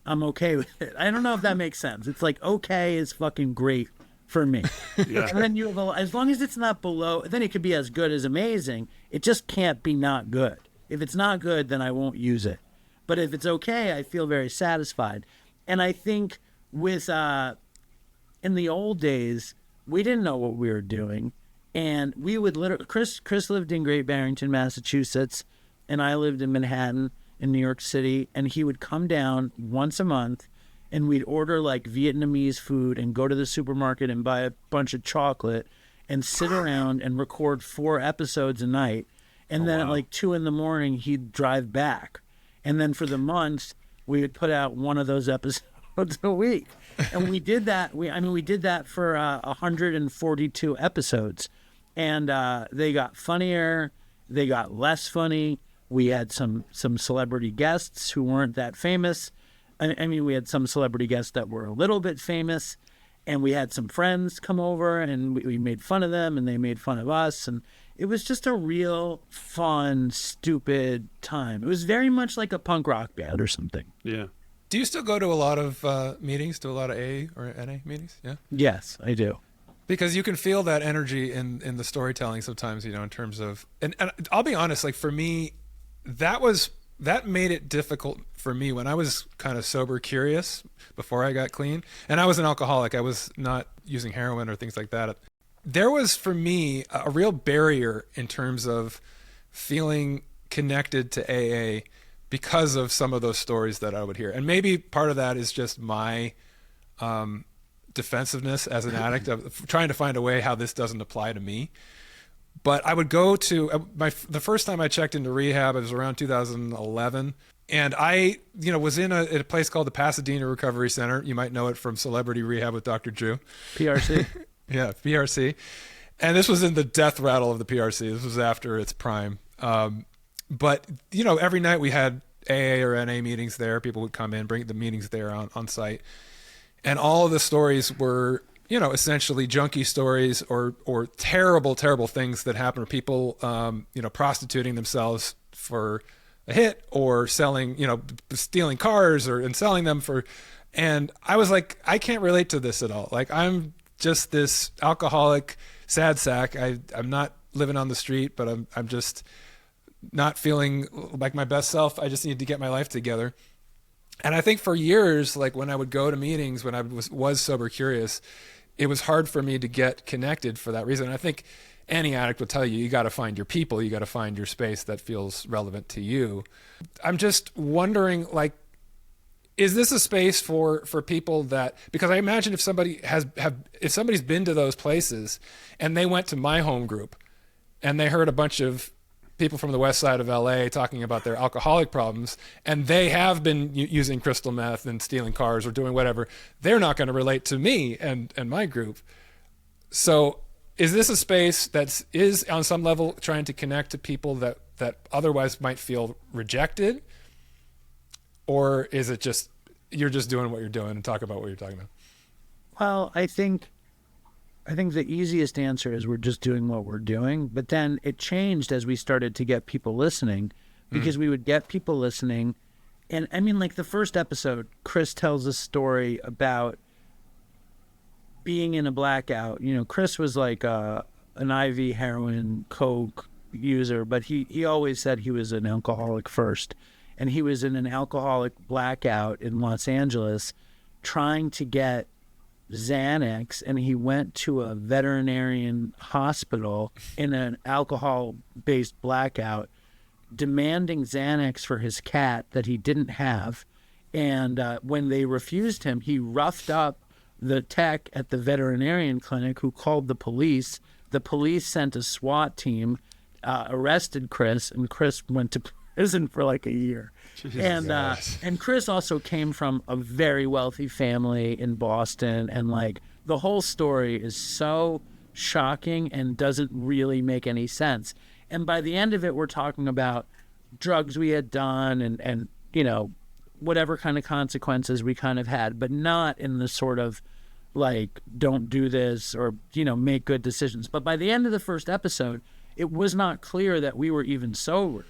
I'm okay with it. I don't know if that makes sense. It's like okay is fucking great for me. Yeah. And then you have as long as it's not below, then it could be as good as amazing. It just can't be not good. If it's not good, then I won't use it. But if it's okay, I feel very satisfied. And I think with in the old days, we didn't know what we were doing, and we would literally. Chris lived in Great Barrington, Massachusetts, and I lived in Manhattan in New York City, and he would come down once a month, and we'd order like Vietnamese food and go to the supermarket and buy a bunch of chocolate and sit around and record 4 episodes a night. And then at like 2 a.m, he'd drive back. And then for the months, we would put out one of those episodes a week. And we did that. We did that for 142 episodes. And they got funnier. They got less funny. We had some celebrity guests who weren't that famous. We had some celebrity guests that were a little bit famous, and we had some friends come over, and we made fun of them, and they made fun of us, and it was just a real fun, stupid time. It was very much like a punk rock band or something. Yeah. Do you still go to a lot of meetings, to a lot of A or NA meetings? Yeah. Yes, I do. Because you can feel that energy in the storytelling sometimes, in terms of, and I'll be honest, like for me, that made it difficult for me when I was kind of sober curious before I got clean. And I was an alcoholic. I was not using heroin or things like that. There was, for me, a real barrier in terms of feeling connected to AA because of some of those stories that I would hear. And maybe part of that is just my defensiveness as an addict, of trying to find a way how this doesn't apply to me. But I would go to the first time I checked into rehab, it was around 2011. And I, was in a place called the Pasadena Recovery Center. You might know it from Celebrity Rehab with Dr. Drew. PRC. Yeah, PRC. And this was in the death rattle of the PRC. This was after its prime. But, every night we had AA or NA meetings there. People would come in, bring the meetings there on site. And all of the stories were, essentially junkie stories or terrible, terrible things that happen, or people, prostituting themselves for a hit, or selling, stealing cars and selling them for. And I was like, I can't relate to this at all. Like, I'm just this alcoholic sad sack. I'm not living on the street, but I'm just not feeling like my best self. I just need to get my life together. And I think for years, like when I would go to meetings, when I was sober curious, it was hard for me to get connected for that reason. And I think any addict will tell you, you got to find your people, you got to find your space that feels relevant to you. I'm just wondering, like, is this a space for people that, because I imagine if somebody if somebody's been to those places and they went to my home group and they heard a bunch of people from the west side of LA talking about their alcoholic problems, and they have been using crystal meth and stealing cars or doing whatever, they're not going to relate to me and my group. So is this a space that is on some level trying to connect to people that otherwise might feel rejected? Or is it just, you're just doing what you're doing and talk about what you're talking about? Well, I think the easiest answer is we're just doing what we're doing. But then it changed as we started to get people listening, because we would get people listening. And like the first episode, Chris tells a story about being in a blackout. Chris was like an IV heroin, coke user, but he always said he was an alcoholic first. And he was in an alcoholic blackout in Los Angeles trying to get Xanax, and he went to a veterinarian hospital in an alcohol-based blackout demanding Xanax for his cat that he didn't have. And when they refused him, he roughed up the tech at the veterinarian clinic, who called the police. The police sent a SWAT team, arrested Chris, and Chris went to prison for like a year. And Chris also came from a very wealthy family in Boston, and like the whole story is so shocking and doesn't really make any sense. And by the end of it, we're talking about drugs we had done and whatever kind of consequences we kind of had, but not in the sort of like, don't do this or make good decisions. But by the end of the first episode, it was not clear that we were even sober.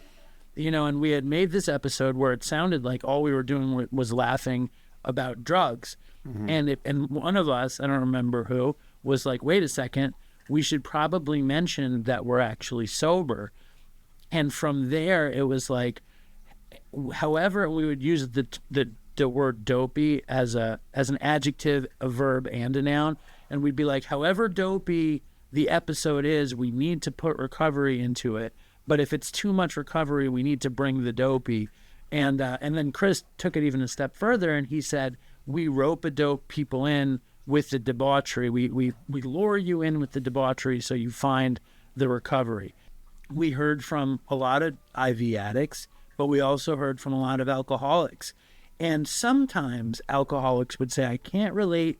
And we had made this episode where it sounded like all we were doing was laughing about drugs. And one of us, I don't remember who, was like, wait a second, we should probably mention that we're actually sober. And from there, it was like, however, we would use the word dopey as an adjective, a verb, and a noun. And we'd be like, however dopey the episode is, we need to put recovery into it. But if it's too much recovery, we need to bring the dopey. And then Chris took it even a step further, and he said, we rope-a-dope people in with the debauchery. We lure you in with the debauchery so you find the recovery. We heard from a lot of IV addicts, but we also heard from a lot of alcoholics. And sometimes alcoholics would say, I can't relate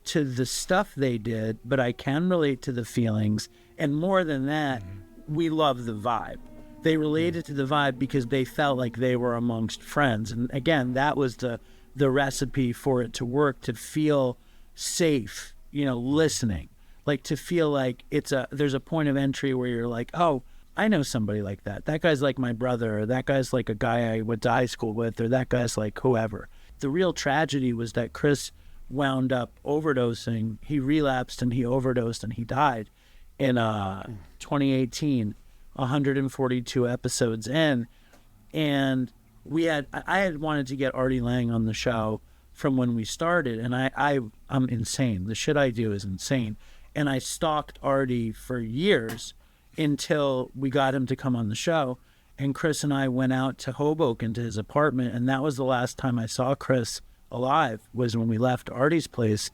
to the stuff they did, but I can relate to the feelings. And more than that, we love the vibe. They related to the vibe because they felt like they were amongst friends. And again, that was the recipe for it to work, to feel safe, listening, like to feel like there's a point of entry where you're like, oh, I know somebody like that. That guy's like my brother, or that guy's like a guy I went to high school with, or that guy's like whoever. The real tragedy was that Chris wound up overdosing. He relapsed and he overdosed and he died in 2018, 142 episodes in. And I had wanted to get Artie Lang on the show from when we started, and I'm insane. The shit I do is insane. And I stalked Artie for years until we got him to come on the show. And Chris and I went out to Hoboken to his apartment, and that was the last time I saw Chris alive, was when we left Artie's place.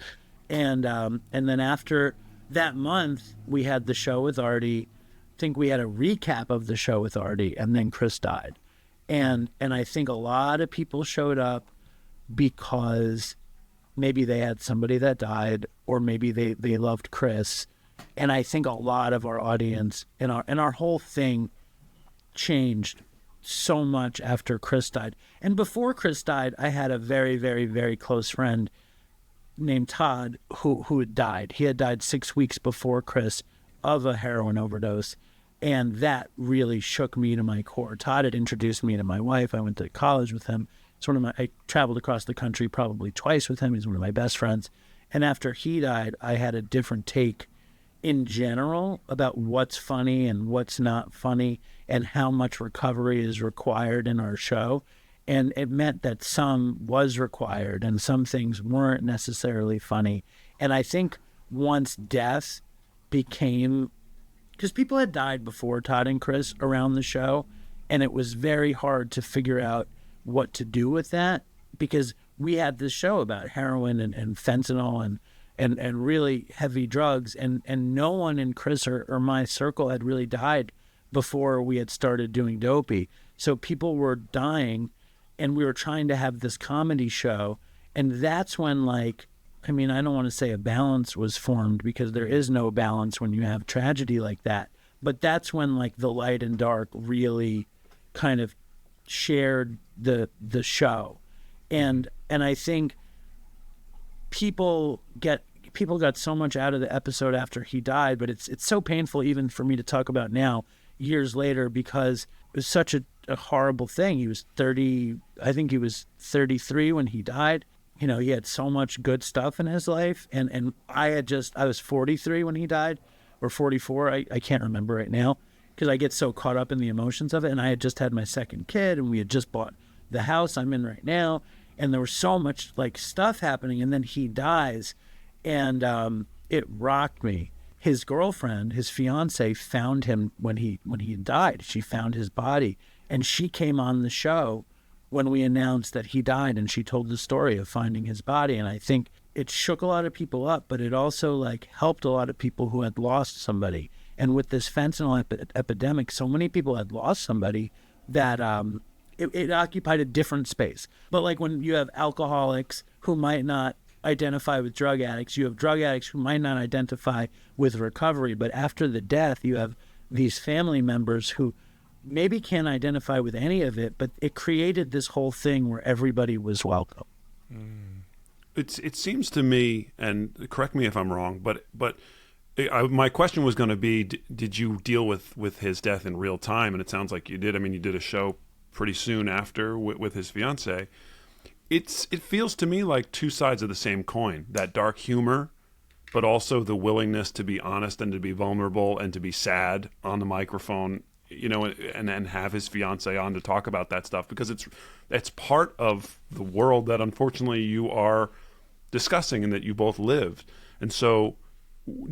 And then after that month, we had the show with Artie. I think we had a recap of the show with Artie, and then Chris died. And I think a lot of people showed up because maybe they had somebody that died, or maybe they loved Chris. And I think a lot of our audience and our whole thing changed so much after Chris died. And before Chris died, I had a very, very, very close friend named Todd who had died. He had died 6 weeks before Chris of a heroin overdose. And that really shook me to my core. Todd had introduced me to my wife. I went to college with him. I traveled across the country probably twice with him. He's one of my best friends. And after he died, I had a different take in general about what's funny and what's not funny, and how much recovery is required in our show. And it meant that some was required and some things weren't necessarily funny. And I think once death became, because people had died before Todd and Chris around the show, and it was very hard to figure out what to do with that, because we had this show about heroin and fentanyl and really heavy drugs, and no one in Chris or my circle had really died before we had started doing Dopey. So people were dying, and we were trying to have this comedy show, and that's when, I don't want to say a balance was formed, because there is no balance when you have tragedy like that, but that's when the light and dark really kind of shared the show. And I think people got so much out of the episode after he died, but it's so painful even for me to talk about now, years later, because it was such a horrible thing. He was 30, I think he was 33 when he died. He had so much good stuff in his life, and I was 43 when he died, or 44, I can't remember right now, because I get so caught up in the emotions of it. And I had just had my second kid, and we had just bought the house I'm in right now, and there was so much stuff happening, and then he dies, and it rocked me. His girlfriend, his fiance, found him when he died. She found his body, and she came on the show when we announced that he died, and she told the story of finding his body. And I think it shook a lot of people up, but it also helped a lot of people who had lost somebody. And with this fentanyl epidemic, so many people had lost somebody that it occupied a different space. But when you have alcoholics who might not identify with drug addicts, you have drug addicts who might not identify with recovery, but after the death, you have these family members who maybe can't identify with any of it, but it created this whole thing where everybody was welcome. It seems to me, and correct me if I'm wrong, but My question was going to be, did you deal with his death in real time? And it sounds like you did. I mean, you did a show pretty soon after with his fiance. It feels to me like two sides of the same coin, that dark humor, but also the willingness to be honest and to be vulnerable and to be sad on the microphone, you know, and have his fiance on to talk about that stuff, because it's part of the world that unfortunately you are discussing and that you both lived. And so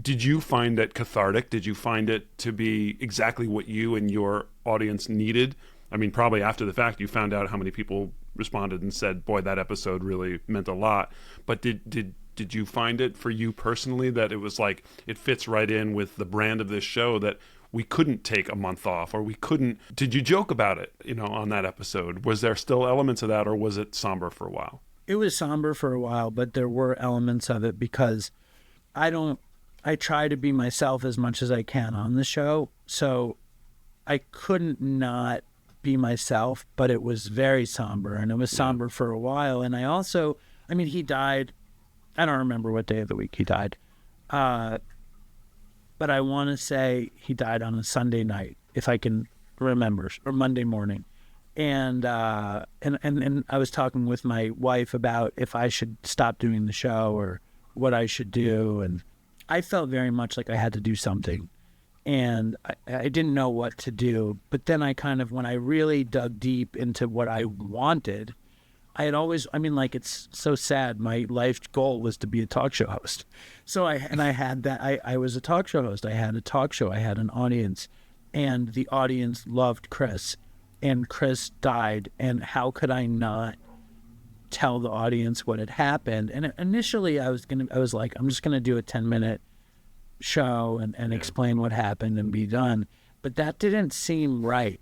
did you find it cathartic? Did you find it to be exactly what you and your audience needed? I mean, probably after the fact, you found out how many people responded and said, boy, that episode really meant a lot. But did you find it for you personally that it was like, it fits right in with the brand of this show, that we couldn't take a month off, or we couldn't? Did you joke about it, you know, on that episode? Was there still elements of that, or was it somber for a while? It was somber for a while, but there were elements of it, because I try to be myself as much as I can on the show. So I couldn't not be myself, but it was very somber, and it was somber for a while. And I mean, he died, I don't remember what day of the week he died. But I want to say he died on a Sunday night, if I can remember, or Monday morning. And I was talking with my wife about if I should stop doing the show or what I should do. And I felt very much like I had to do something. And I didn't know what to do. But then I kind of, when I really dug deep into what I wanted, I had always, I mean, like, it's so sad. My life goal was to be a talk show host. So I had that. I was a talk show host. I had a talk show. I had an audience. And the audience loved Chris. And Chris died. And how could I not tell the audience what had happened? And initially I was like, I'm just going to do a 10-minute show and explain what happened and be done. But that didn't seem right.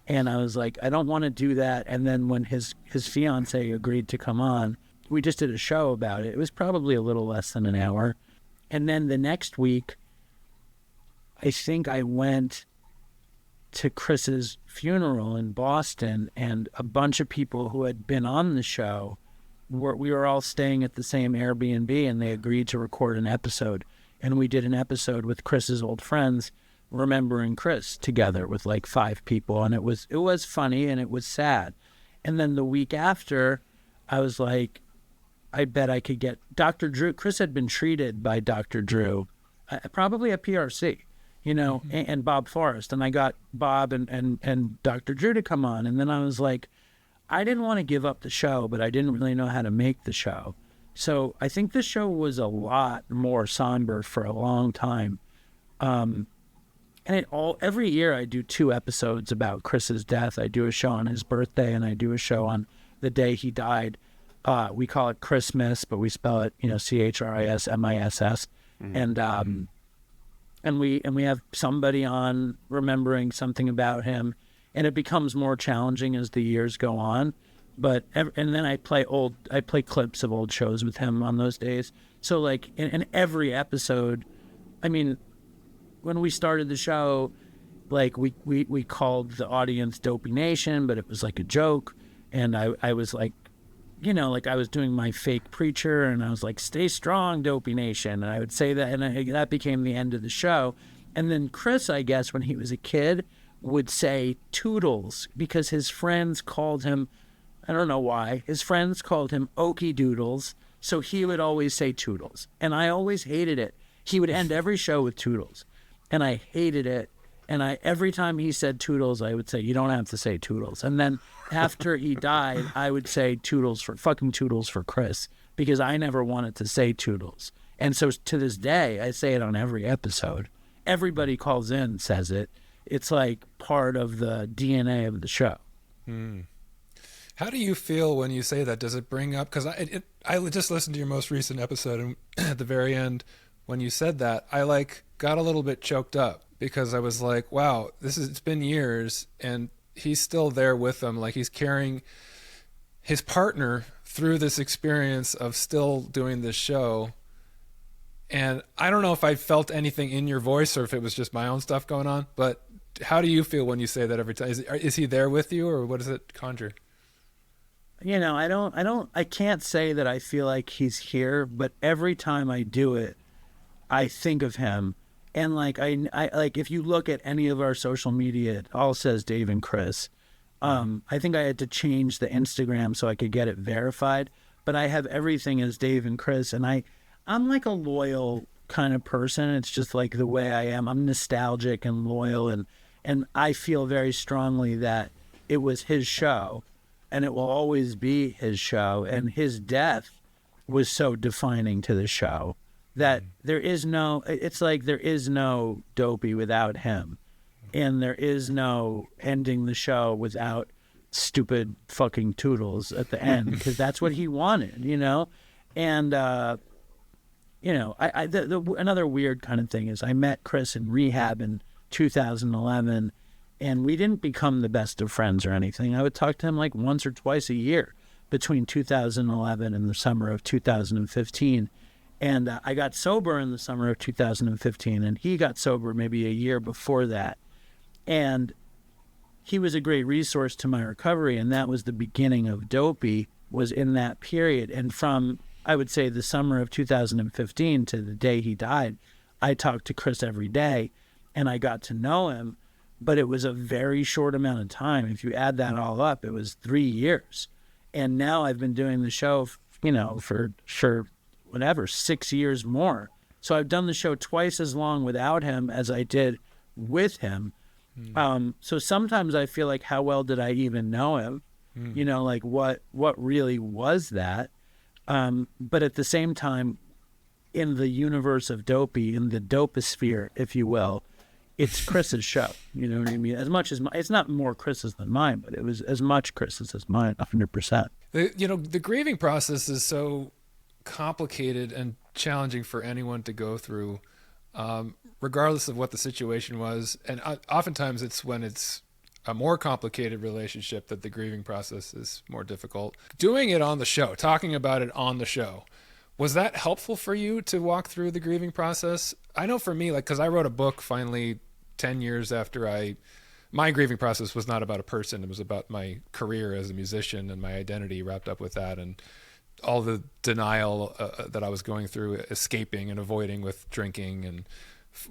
And I was like, I don't want to do that. And then when his fiance agreed to come on, we just did a show about it. It was probably a little less than an hour. And then the next week, I think I went to Chris's funeral in Boston, and a bunch of people who had been on the show, we were all staying at the same Airbnb, and they agreed to record an episode. And we did an episode with Chris's old friends, remembering Chris, together with like 5 people. And it was funny, and it was sad. And then the week after, I was like, I bet I could get Dr. Drew. Chris had been treated by Dr. Drew, probably at PRC, you know, and Bob Forrest. And I got Bob and Dr. Drew to come on. And then I was like, I didn't want to give up the show, but I didn't really know how to make the show. So I think the show was a lot more somber for a long time. And every year I do 2 episodes about Chris's death. I do a show on his birthday, and I do a show on the day he died. We call it Christmas, but we spell it, you know, CHRISMISS. And we have somebody on remembering something about him, and it becomes more challenging as the years go on. But and then I play clips of old shows with him on those days. So like in every episode, I mean, when we started the show, like we called the audience Dopey Nation, but it was like a joke. And I was like, you know, like I was doing my fake preacher, and I was like, stay strong, Dopey Nation. And I would say that, and that became the end of the show. And then Chris, I guess, when he was a kid, would say Toodles, because his friends called him, I don't know why, his friends called him Okie Doodles. So he would always say Toodles. And I always hated it. He would end every show with Toodles. And I hated it. And every time he said Toodles, I would say, you don't have to say Toodles. And then after he died, I would say Toodles for Chris, because I never wanted to say Toodles. And so to this day, I say it on every episode. Everybody calls in and says it. It's like part of the DNA of the show. How do you feel when you say that? Does it bring up, because I just listened to your most recent episode, and at the very end, when you said that, I like got a little bit choked up, because I was like, wow, it's been years, and he's still there with them. Like, he's carrying his partner through this experience of still doing this show. And I don't know if I felt anything in your voice or if it was just my own stuff going on, but how do you feel when you say that every time? Is he there with you, or what does it conjure? You know, I can't say that I feel like he's here, but every time I do it, I think of him. And like I like if you look at any of our social media, it all says Dave and Chris. I think I had to change the Instagram so I could get it verified, but I have everything as Dave and Chris, and I'm like a loyal kind of person. It's just like the way I am. I'm nostalgic and loyal, and I feel very strongly that it was his show, and it will always be his show, and his death was so defining to the show that it's like there is no Dopey without him. And there is no ending the show without stupid fucking toodles at the end, because that's what he wanted, you know? And, you know, another weird kind of thing is I met Chris in rehab in 2011, and we didn't become the best of friends or anything. I would talk to him like once or twice a year between 2011 and the summer of 2015. And I got sober in the summer of 2015, and he got sober maybe a year before that. And he was a great resource to my recovery, and that was the beginning of Dopey, was in that period. And from, I would say, the summer of 2015 to the day he died, I talked to Chris every day, and I got to know him, but it was a very short amount of time. If you add that all up, it was 3 years. And now I've been doing the show, you know, for sure, whatever, 6 years more. So I've done the show twice as long without him as I did with him. So sometimes I feel like, how well did I even know him? You know, like what really was that? But at the same time, in the universe of Dopey, in the doposphere, if you will, it's Chris's show. You know what I mean? As much as it's not more Chris's than mine, but it was as much Chris's as mine, 100%. You know, the grieving process is so complicated and challenging for anyone to go through, regardless of what the situation was. And oftentimes it's when it's a more complicated relationship that the grieving process is more difficult. Doing it on the show, talking about it on the show, was that helpful for you to walk through the grieving process? I know for me, like, because I wrote a book finally 10 years after my grieving process was not about a person. It was about my career as a musician and my identity wrapped up with that, and all the denial that I was going through, escaping and avoiding with drinking. And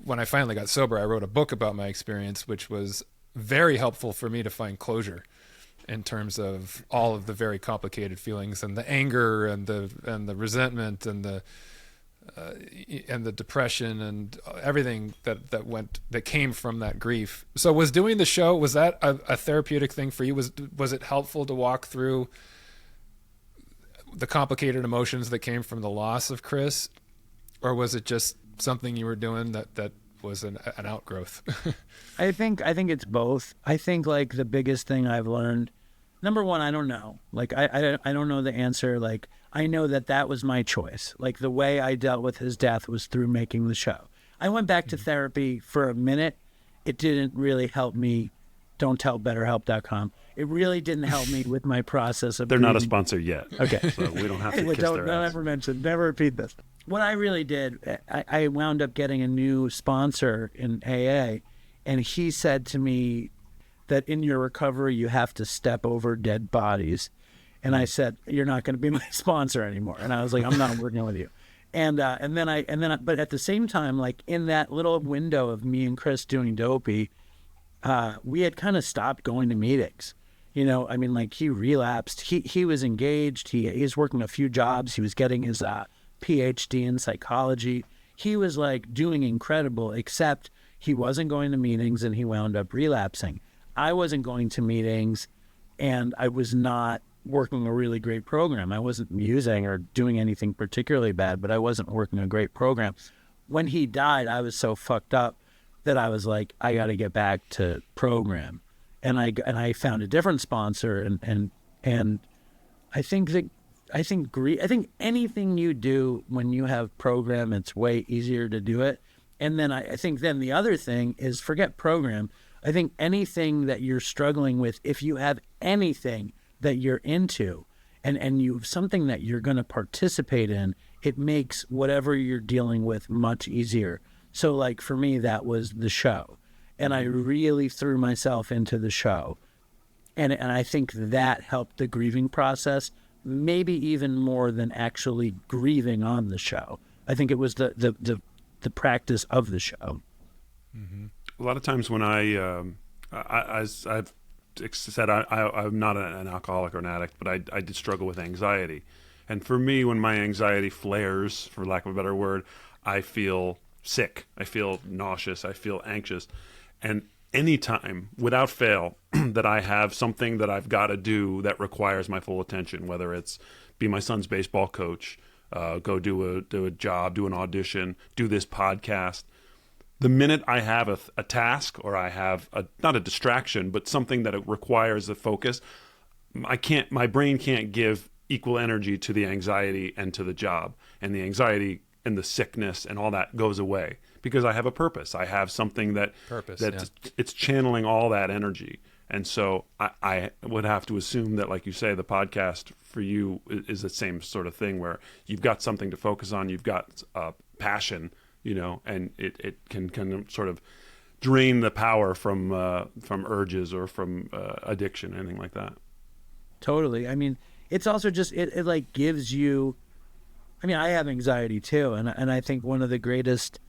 when I finally got sober, I wrote a book about my experience, which was very helpful for me to find closure in terms of all of the very complicated feelings and the anger and the resentment and the depression and everything that came from that grief. So was doing the show, was that a therapeutic thing for you? Was it helpful to walk through the complicated emotions that came from the loss of Chris, or was it just something you were doing that was an outgrowth? I think it's both. I think like the biggest thing I've learned, number one, I don't know. Like I don't know the answer. Like I know that was my choice. Like the way I dealt with his death was through making the show. I went back to therapy for a minute. It didn't really help me. Don't tell BetterHelp.com. It really didn't help me with my process of. They're not a sponsor yet. Okay, so we don't have to kiss don't their ass. Ever mention. Never repeat this. What I really did, I wound up getting a new sponsor in AA, and he said to me that in your recovery you have to step over dead bodies, and I said, you're not going to be my sponsor anymore, and I was like, I'm not working with you, and then but at the same time, like in that little window of me and Chris doing Dopey, we had kind of stopped going to meetings. You know, I mean, like he relapsed. He was engaged. He's working a few jobs. He was getting his PhD in psychology. He was like doing incredible, except he wasn't going to meetings and he wound up relapsing. I wasn't going to meetings and I was not working a really great program. I wasn't musing or doing anything particularly bad, but I wasn't working a great program. When he died, I was so fucked up that I was like, I got to get back to program. And I found a different sponsor, and I think anything you do when you have program, it's way easier to do it. And then I think then the other thing is, forget program. I think anything that you're struggling with, if you have anything that you're into and you have something that you're going to participate in, it makes whatever you're dealing with much easier. So like for me, that was the show. And I really threw myself into the show. And I think that helped the grieving process, maybe even more than actually grieving on the show. I think it was the the practice of the show. A lot of times when as I've said, I'm not an alcoholic or an addict, but I did struggle with anxiety. And for me, when my anxiety flares, for lack of a better word, I feel sick. I feel nauseous. I feel anxious. And anytime, without fail, that I have something that I've got to do that requires my full attention, whether it's be my son's baseball coach, go do a job, do an audition, do this podcast, the minute I have a task or I have not a distraction, but something that it requires a focus, my brain can't give equal energy to the anxiety and to the job. And the anxiety and the sickness and all that goes away because I have a purpose. I have something that it's channeling all that energy. And so I would have to assume that, like you say, the podcast for you is the same sort of thing where you've got something to focus on, you've got passion, and it can kind of sort of drain the power from urges or from addiction, anything like that. Totally. I mean, it's also just, it like gives you, I mean, I have anxiety too. And I think one of the greatest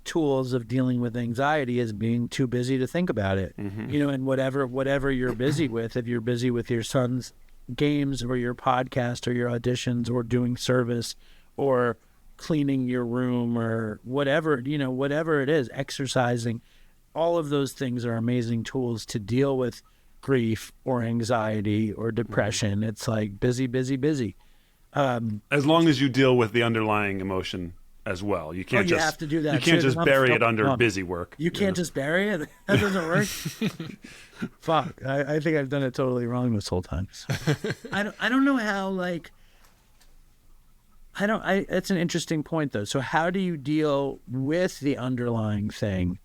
tools of dealing with anxiety is being too busy to think about it. And whatever you're busy with, if you're busy with your son's games or your podcast or your auditions or doing service or cleaning your room or whatever it is, exercising, all of those things are amazing tools to deal with grief or anxiety or depression. It's like busy. As long as you deal with the underlying emotion as well. You can't have to do that. You can't just bury it under busy work. You can't just bury it? That doesn't work. Fuck. I think I've done it totally wrong this whole time. I don't know how, like, it's an interesting point though. So how do you deal with the underlying thing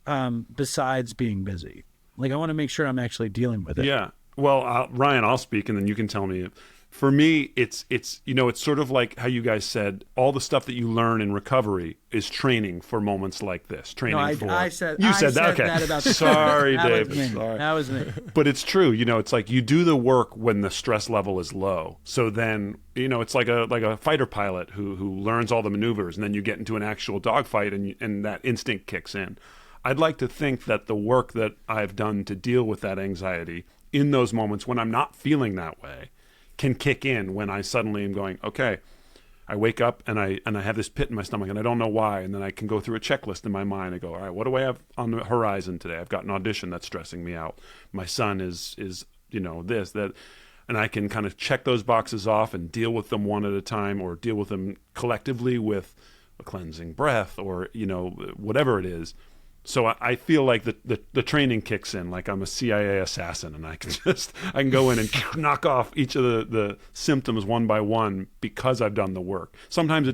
besides being busy? Like, I want to make sure I'm actually dealing with it. Yeah. Well, Ryan, I'll speak and then you can tell me. For me, it's it's sort of like how you guys said, all the stuff that you learn in recovery is training for moments like this. I said that. Okay. That about Sorry, that David. Was Sorry. That was me. But it's true. It's like you do the work when the stress level is low. So then, it's like a fighter pilot who learns all the maneuvers, and then you get into an actual dogfight, and that instinct kicks in. I'd like to think that the work that I've done to deal with that anxiety in those moments when I'm not feeling that way can kick in when I suddenly am going, okay, I wake up and I have this pit in my stomach and I don't know why. And then I can go through a checklist in my mind. I go, all right, what do I have on the horizon today? I've got an audition that's stressing me out. My son is this, that, and I can kind of check those boxes off and deal with them one at a time or deal with them collectively with a cleansing breath or, whatever it is. So I feel like the training kicks in, like I'm a CIA assassin, and I can go in and knock off each of the symptoms one by one because I've done the work. Sometimes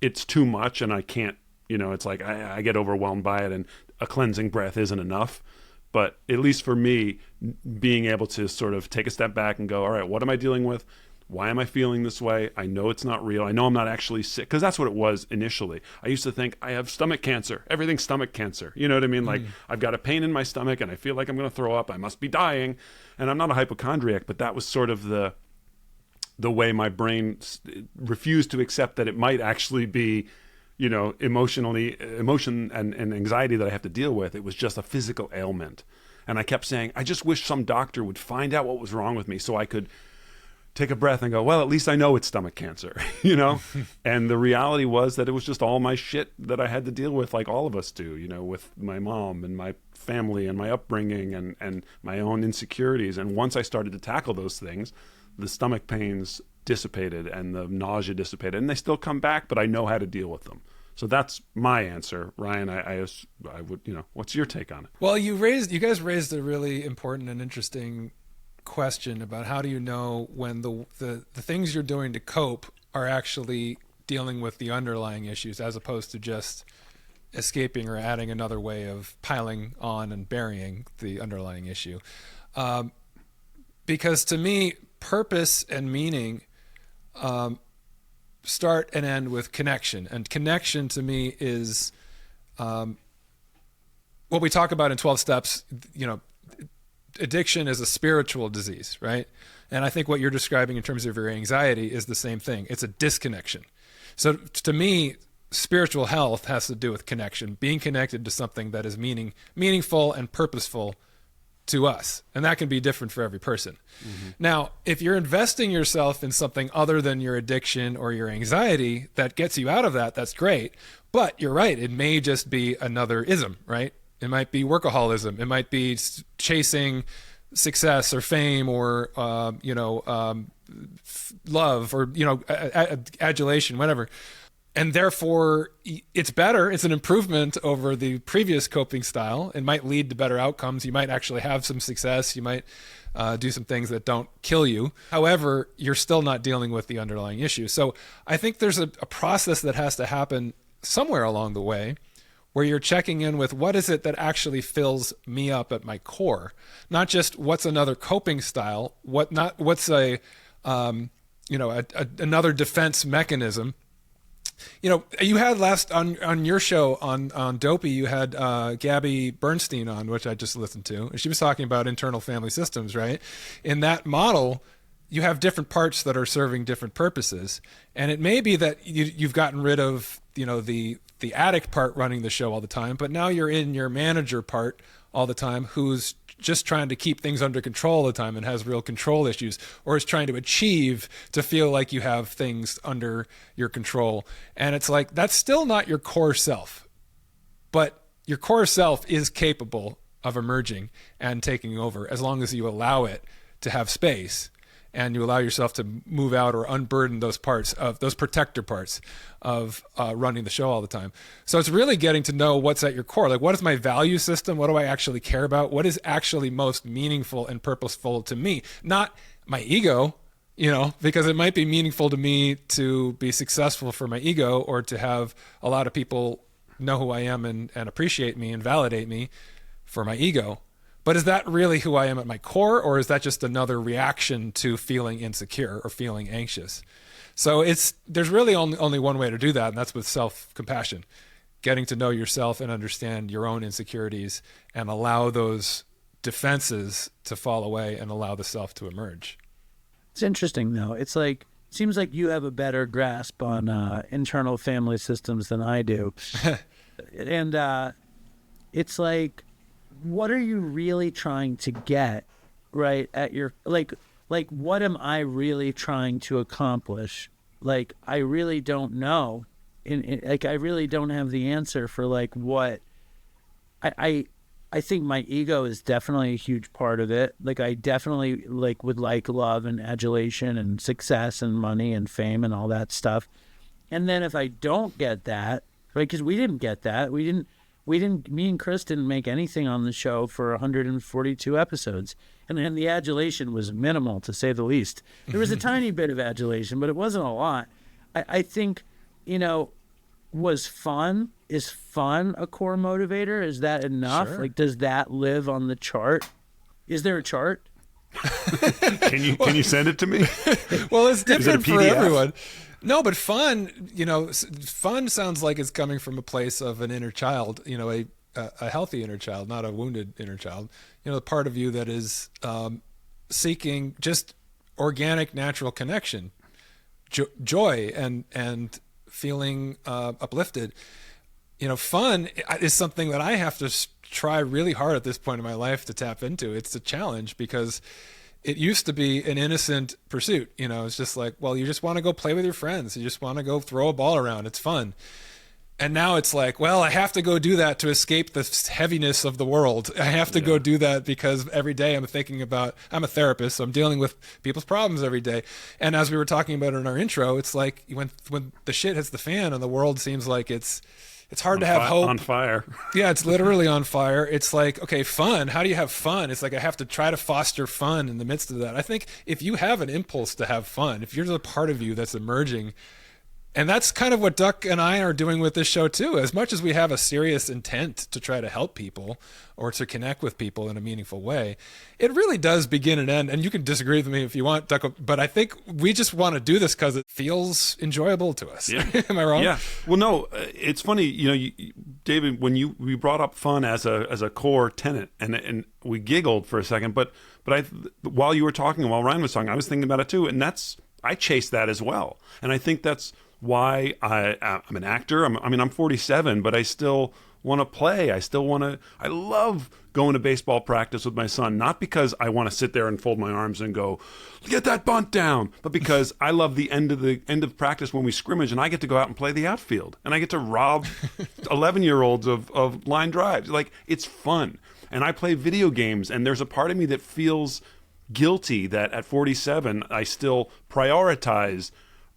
it's too much, and I can't. It's like I get overwhelmed by it, and a cleansing breath isn't enough. But at least for me, being able to sort of take a step back and go, all right, what am I dealing with? Why am I feeling this way? I know it's not real. I know I'm not actually sick, because that's what it was initially. I used to think I have stomach cancer. Everything's stomach cancer. You know what I mean? Like I've got a pain in my stomach and I feel like I'm going to throw up. I must be dying. And I'm not a hypochondriac, but that was sort of the way my brain refused to accept that it might actually be, emotion and anxiety that I have to deal with. It was just a physical ailment. And I kept saying, I just wish some doctor would find out what was wrong with me so I could take a breath and go, well, at least I know it's stomach cancer, And the reality was that it was just all my shit that I had to deal with, like all of us do, with my mom and my family and my upbringing and my own insecurities. And once I started to tackle those things, the stomach pains dissipated and the nausea dissipated, and they still come back, but I know how to deal with them. So that's my answer. Ryan, I would, what's your take on it? Well, you guys raised a really important and interesting question about how do you know when the things you're doing to cope are actually dealing with the underlying issues as opposed to just escaping or adding another way of piling on and burying the underlying issue. Because to me, purpose and meaning start and end with connection. And connection to me is what we talk about in 12 steps, addiction is a spiritual disease, right? And I think what you're describing in terms of your anxiety is the same thing. It's a disconnection. So to me, spiritual health has to do with connection, being connected to something that is meaningful and purposeful to us. And that can be different for every person. Mm-hmm. Now, if you're investing yourself in something other than your addiction or your anxiety that gets you out of that, that's great. But you're right, it may just be another ism, right? It might be workaholism. It might be chasing success or fame or, love or, adulation, whatever. And therefore, it's better. It's an improvement over the previous coping style. It might lead to better outcomes. You might actually have some success. You might do some things that don't kill you. However, you're still not dealing with the underlying issue. So I think there's a process that has to happen somewhere along the way where you're checking in with what is it that actually fills me up at my core, not just what's another coping style, what's another defense mechanism. You had last on your show on Dopey, you had Gabby Bernstein on, which I just listened to. And she was talking about internal family systems, right? In that model, you have different parts that are serving different purposes. And it may be that you've gotten rid of, the addict part running the show all the time, but now you're in your manager part all the time, who's just trying to keep things under control all the time and has real control issues, or is trying to achieve to feel like you have things under your control. And it's like, that's still not your core self, but your core self is capable of emerging and taking over as long as you allow it to have space and you allow yourself to move out or unburden those parts of those protector parts of running the show all the time. So it's really getting to know what's at your core. Like, what is my value system? What do I actually care about? What is actually most meaningful and purposeful to me? Not my ego, because it might be meaningful to me to be successful for my ego or to have a lot of people know who I am and appreciate me and validate me for my ego. But is that really who I am at my core, or is that just another reaction to feeling insecure or feeling anxious? So there's really only one way to do that, and that's with self-compassion, getting to know yourself and understand your own insecurities and allow those defenses to fall away and allow the self to emerge. It's interesting, though. It's like, it seems like you have a better grasp on internal family systems than I do. And it's like, what are you really trying to get right at your, like what am I really trying to accomplish? Like, I really don't know. I really don't have the answer for like what I think my ego is definitely a huge part of it. Like, I definitely would like love and adulation and success and money and fame and all that stuff. And then if I don't get that, right, because we didn't get that, me and Chris didn't make anything on the show for 142 episodes. And then the adulation was minimal, to say the least. There was a tiny bit of adulation, but it wasn't a lot. I think, is fun a core motivator? Is that enough? Sure. Like, does that live on the chart? Is there a chart? Can you send it to me? Well, it's different for everyone. No, but fun sounds like it's coming from a place of an inner child, a healthy inner child, not a wounded inner child. The part of you that is seeking just organic, natural connection, joy, and feeling uplifted. Fun is something that I have to try really hard at this point in my life to tap into. It's a challenge because it used to be an innocent pursuit. It's just like, well, you just want to go play with your friends. You just want to go throw a ball around. It's fun. And now it's like, well, I have to go do that to escape the heaviness of the world. I have to go do that because every day I'm a therapist, so I'm dealing with people's problems every day. And as we were talking about in our intro, it's like when the shit hits the fan and the world seems like it's hard to have hope. On fire. Yeah, it's literally on fire. It's like, okay, fun. How do you have fun? It's like I have to try to foster fun in the midst of that. I think if you have an impulse to have fun, if you're a part of you that's emerging, and that's kind of what Duck and I are doing with this show too. As much as we have a serious intent to try to help people or to connect with people in a meaningful way, it really does begin and end. And you can disagree with me if you want, Duck, but I think we just want to do this because it feels enjoyable to us. Yeah. Am I wrong? Yeah. Well, no, it's funny, David, when we brought up fun as a core tenet, and we giggled for a second, but while you were talking, while Ryan was talking, I was thinking about it too, and I chase that as well. And I think that's why I'm an actor. I'm 47, but I still want to play. I love going to baseball practice with my son, not because I want to sit there and fold my arms and go, get that bunt down, but because I love the end of practice when we scrimmage and I get to go out and play the outfield and I get to rob 11-year-olds of line drives. Like, it's fun. And I play video games, and there's a part of me that feels guilty that at 47 I still prioritize,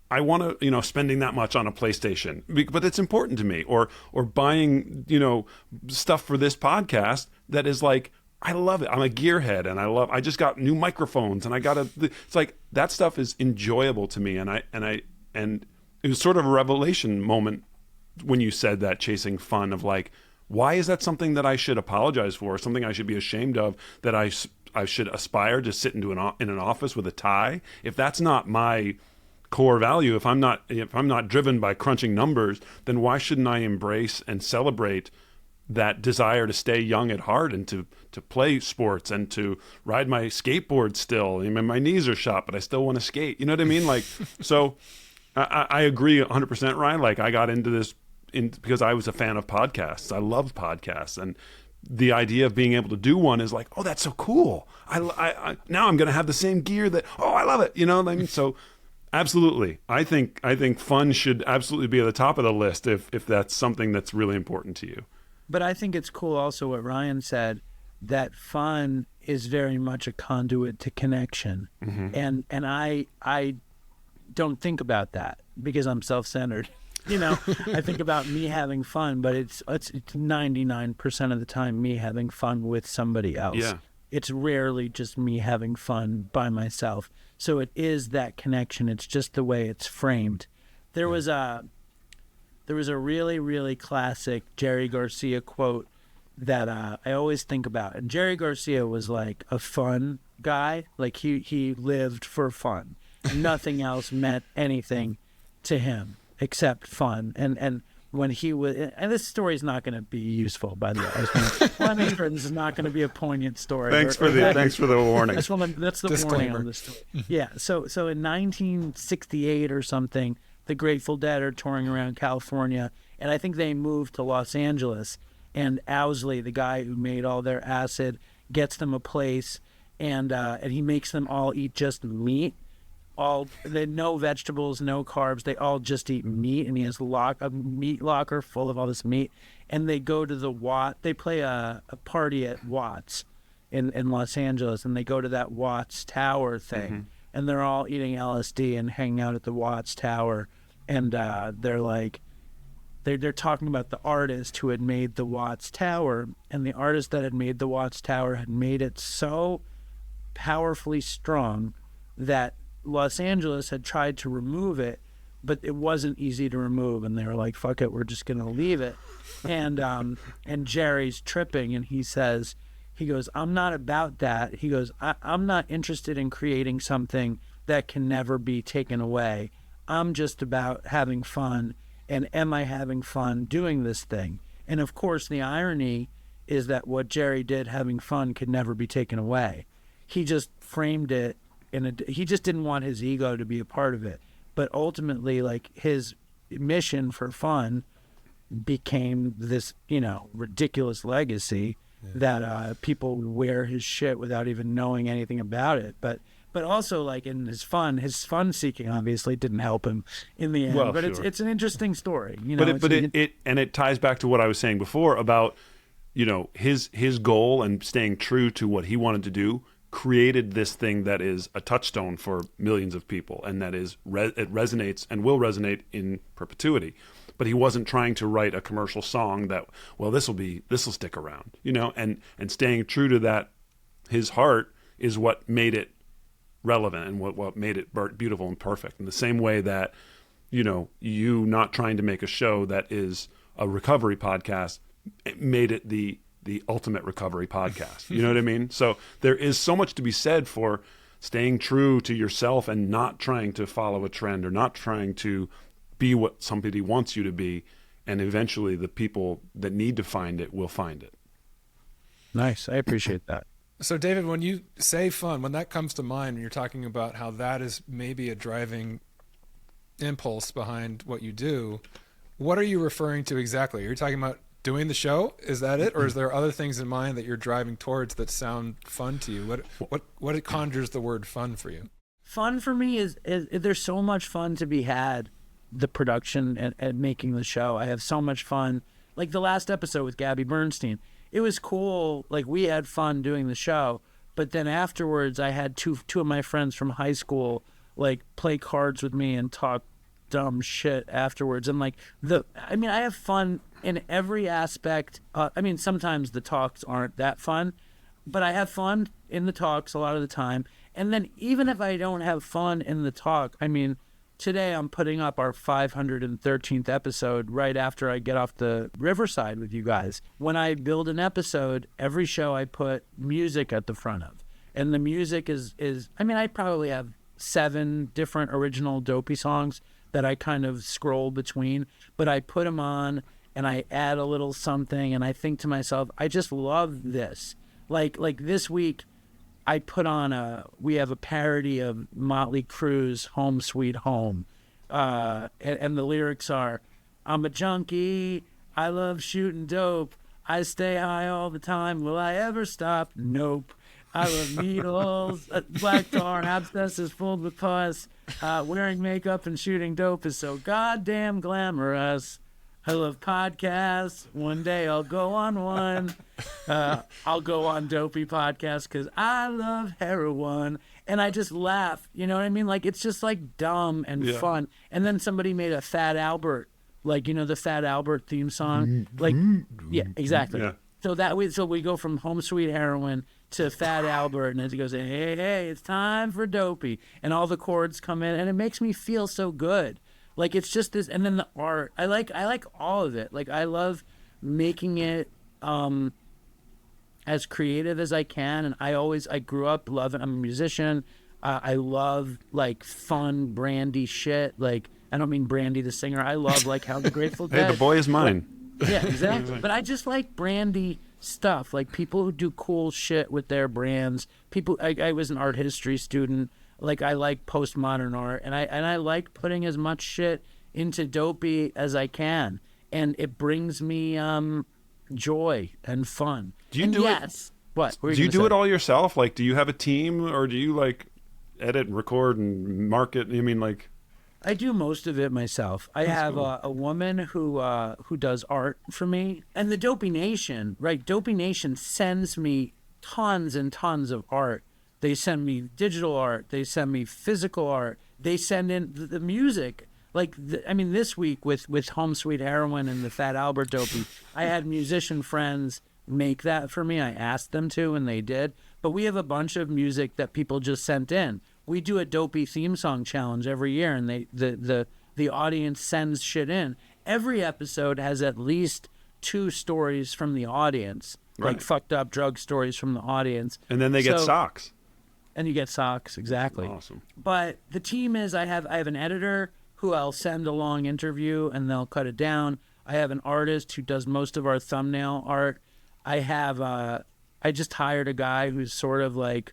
I want to, spending that much on a PlayStation, but it's important to me, or buying, stuff for this podcast that is like, I love it. I'm a gearhead, and I just got new microphones, and it's like that stuff is enjoyable to me, and it was sort of a revelation moment when you said that, chasing fun, of like, why is that something that I should apologize for, something I should be ashamed of, that I should aspire to sit in an office with a tie? If that's not my core value, if I'm not driven by crunching numbers, then why shouldn't I embrace and celebrate that desire to stay young at heart and to play sports and to ride my skateboard still? I mean, my knees are shot, but I still want to skate. You know what I mean? Like, so I agree 100%, Ryan. Like, I got into this because I was a fan of podcasts. I love podcasts, and the idea of being able to do one is like, oh, that's so cool. I now I'm going to have the same gear that, oh, I love it. You know what I mean? So absolutely. I think fun should absolutely be at the top of the list if that's something that's really important to you. But I think it's cool also what Ryan said, that fun is very much a conduit to connection. Mm-hmm. And I don't think about that because I'm self-centered. I think about me having fun, but it's 99% of the time me having fun with somebody else. Yeah. It's rarely just me having fun by myself. So it is that connection. It's just the way it's framed. There was a really, really classic Jerry Garcia quote that I always think about. And Jerry Garcia was like a fun guy. Like he lived for fun. Nothing else meant anything to him except fun. And when he was, and this story is not going to be useful, by the way. This is not going to be a poignant story. Thanks for the warning. That's the Disclaimer. warning on the story. Yeah. So in 1968 or something, the Grateful Dead are touring around California, and I think they moved to Los Angeles. And Owsley, the guy who made all their acid, gets them a place, and he makes them all eat just meat. No vegetables, no carbs. They all just eat meat, and he has a meat locker full of all this meat. And they go to they play a party at Watts in Los Angeles, and they go to that Watts Tower thing, mm-hmm. and they're all eating LSD and hanging out at the Watts Tower, and they're like, they're talking about the artist who had made the Watts Tower, and the artist that had made the Watts Tower had made it so powerfully strong that Los Angeles had tried to remove it, but it wasn't easy to remove, and they were like, fuck it, we're just going to leave it. And Jerry's tripping, and he goes, I'm not about that. He goes, I'm not interested in creating something that can never be taken away. I'm just about having fun, and am I having fun doing this thing? And of course, the irony is that what Jerry did, having fun, could never be taken away. He just framed it he just didn't want his ego to be a part of it. But ultimately, like, his mission for fun became this, ridiculous legacy that people wear his shit without even knowing anything about it. But also, like, in his fun seeking obviously didn't help him in the end. Well, but sure. it's an interesting story, it ties back to what I was saying before about, his goal and staying true to what he wanted to do created this thing that is a touchstone for millions of people, and that is it resonates and will resonate in perpetuity. But he wasn't trying to write a commercial song that, well, this will stick around, and staying true to that, his heart is what made it relevant and what made it beautiful and perfect. In the same way that, you not trying to make a show that is a recovery podcast, it made it the ultimate recovery podcast. You know what I mean? So there is so much to be said for staying true to yourself and not trying to follow a trend or not trying to be what somebody wants you to be. And eventually the people that need to find it will find it. Nice. I appreciate that. So David, when you say fun, when that comes to mind, and you're talking about how that is maybe a driving impulse behind what you do. What are you referring to exactly? You're talking about doing the show? Is that it? Or is there other things in mind that you're driving towards that sound fun to you? What conjures the word fun for you? Fun for me is there's so much fun to be had, the production and making the show. I have so much fun. Like the last episode with Gabby Bernstein, it was cool. Like we had fun doing the show, but then afterwards I had two of my friends from high school like play cards with me and talk dumb shit afterwards. And like I have fun in every aspect. Sometimes the talks aren't that fun, but I have fun in the talks a lot of the time. And then even if I don't have fun in the talk, today I'm putting up our 513th episode right after I get off the Riverside with you guys. When I build an episode, every show I put music at the front of. And the music is I probably have 7 different original Dopey songs that I kind of scroll between, but I put them on and I add a little something and I think to myself, I just love this. Like this week, I put on we have a parody of Motley Crue's Home Sweet Home. And the lyrics are, I'm a junkie, I love shooting dope, I stay high all the time, will I ever stop? Nope. I love needles, black tar, abscesses filled with pus, wearing makeup and shooting dope is so goddamn glamorous. I love podcasts. One day I'll go on one. I'll go on Dopey podcast because I love heroin. And I just laugh. You know what I mean? Like, it's just like dumb and fun. And then somebody made a Fat Albert, the Fat Albert theme song. Like, yeah, exactly. Yeah. So we go from Home Sweet Heroin to Fat Albert, and it goes, hey, it's time for Dopey. And all the chords come in, and it makes me feel so good. Like, it's just this, and then the art. I like all of it. Like, I love making it as creative as I can. And I grew up loving. I'm a musician. I love like fun, brandy shit. Like, I don't mean Brandy the singer. I love like how the Grateful Dead. Hey, the boy is mine. Yeah, exactly. But I just like brandy stuff. Like people who do cool shit with their brands. I was an art history student. Like I like postmodern art, and I like putting as much shit into Dopey as I can, and it brings me joy and fun. Do you do it? What? Do you do it all yourself? Like, do you have a team, or do you like edit and record and market? I do most of it myself. I have a woman who does art for me, and the Dopey Nation, right? Dopey Nation sends me tons and tons of art. They send me digital art. They send me physical art. They send in the music. This week with Home Sweet Heroin and the Fat Albert Dopey, I had musician friends make that for me. I asked them to, and they did. But we have a bunch of music that people just sent in. We do a Dopey theme song challenge every year, and the audience sends shit in. Every episode has at least 2 stories from the audience, right. Like fucked up drug stories from the audience. And then they get socks. And you get socks, exactly. Awesome. But the team is, I have an editor who I'll send a long interview and they'll cut it down. I have an artist who does most of our thumbnail art. I just hired a guy who's sort of like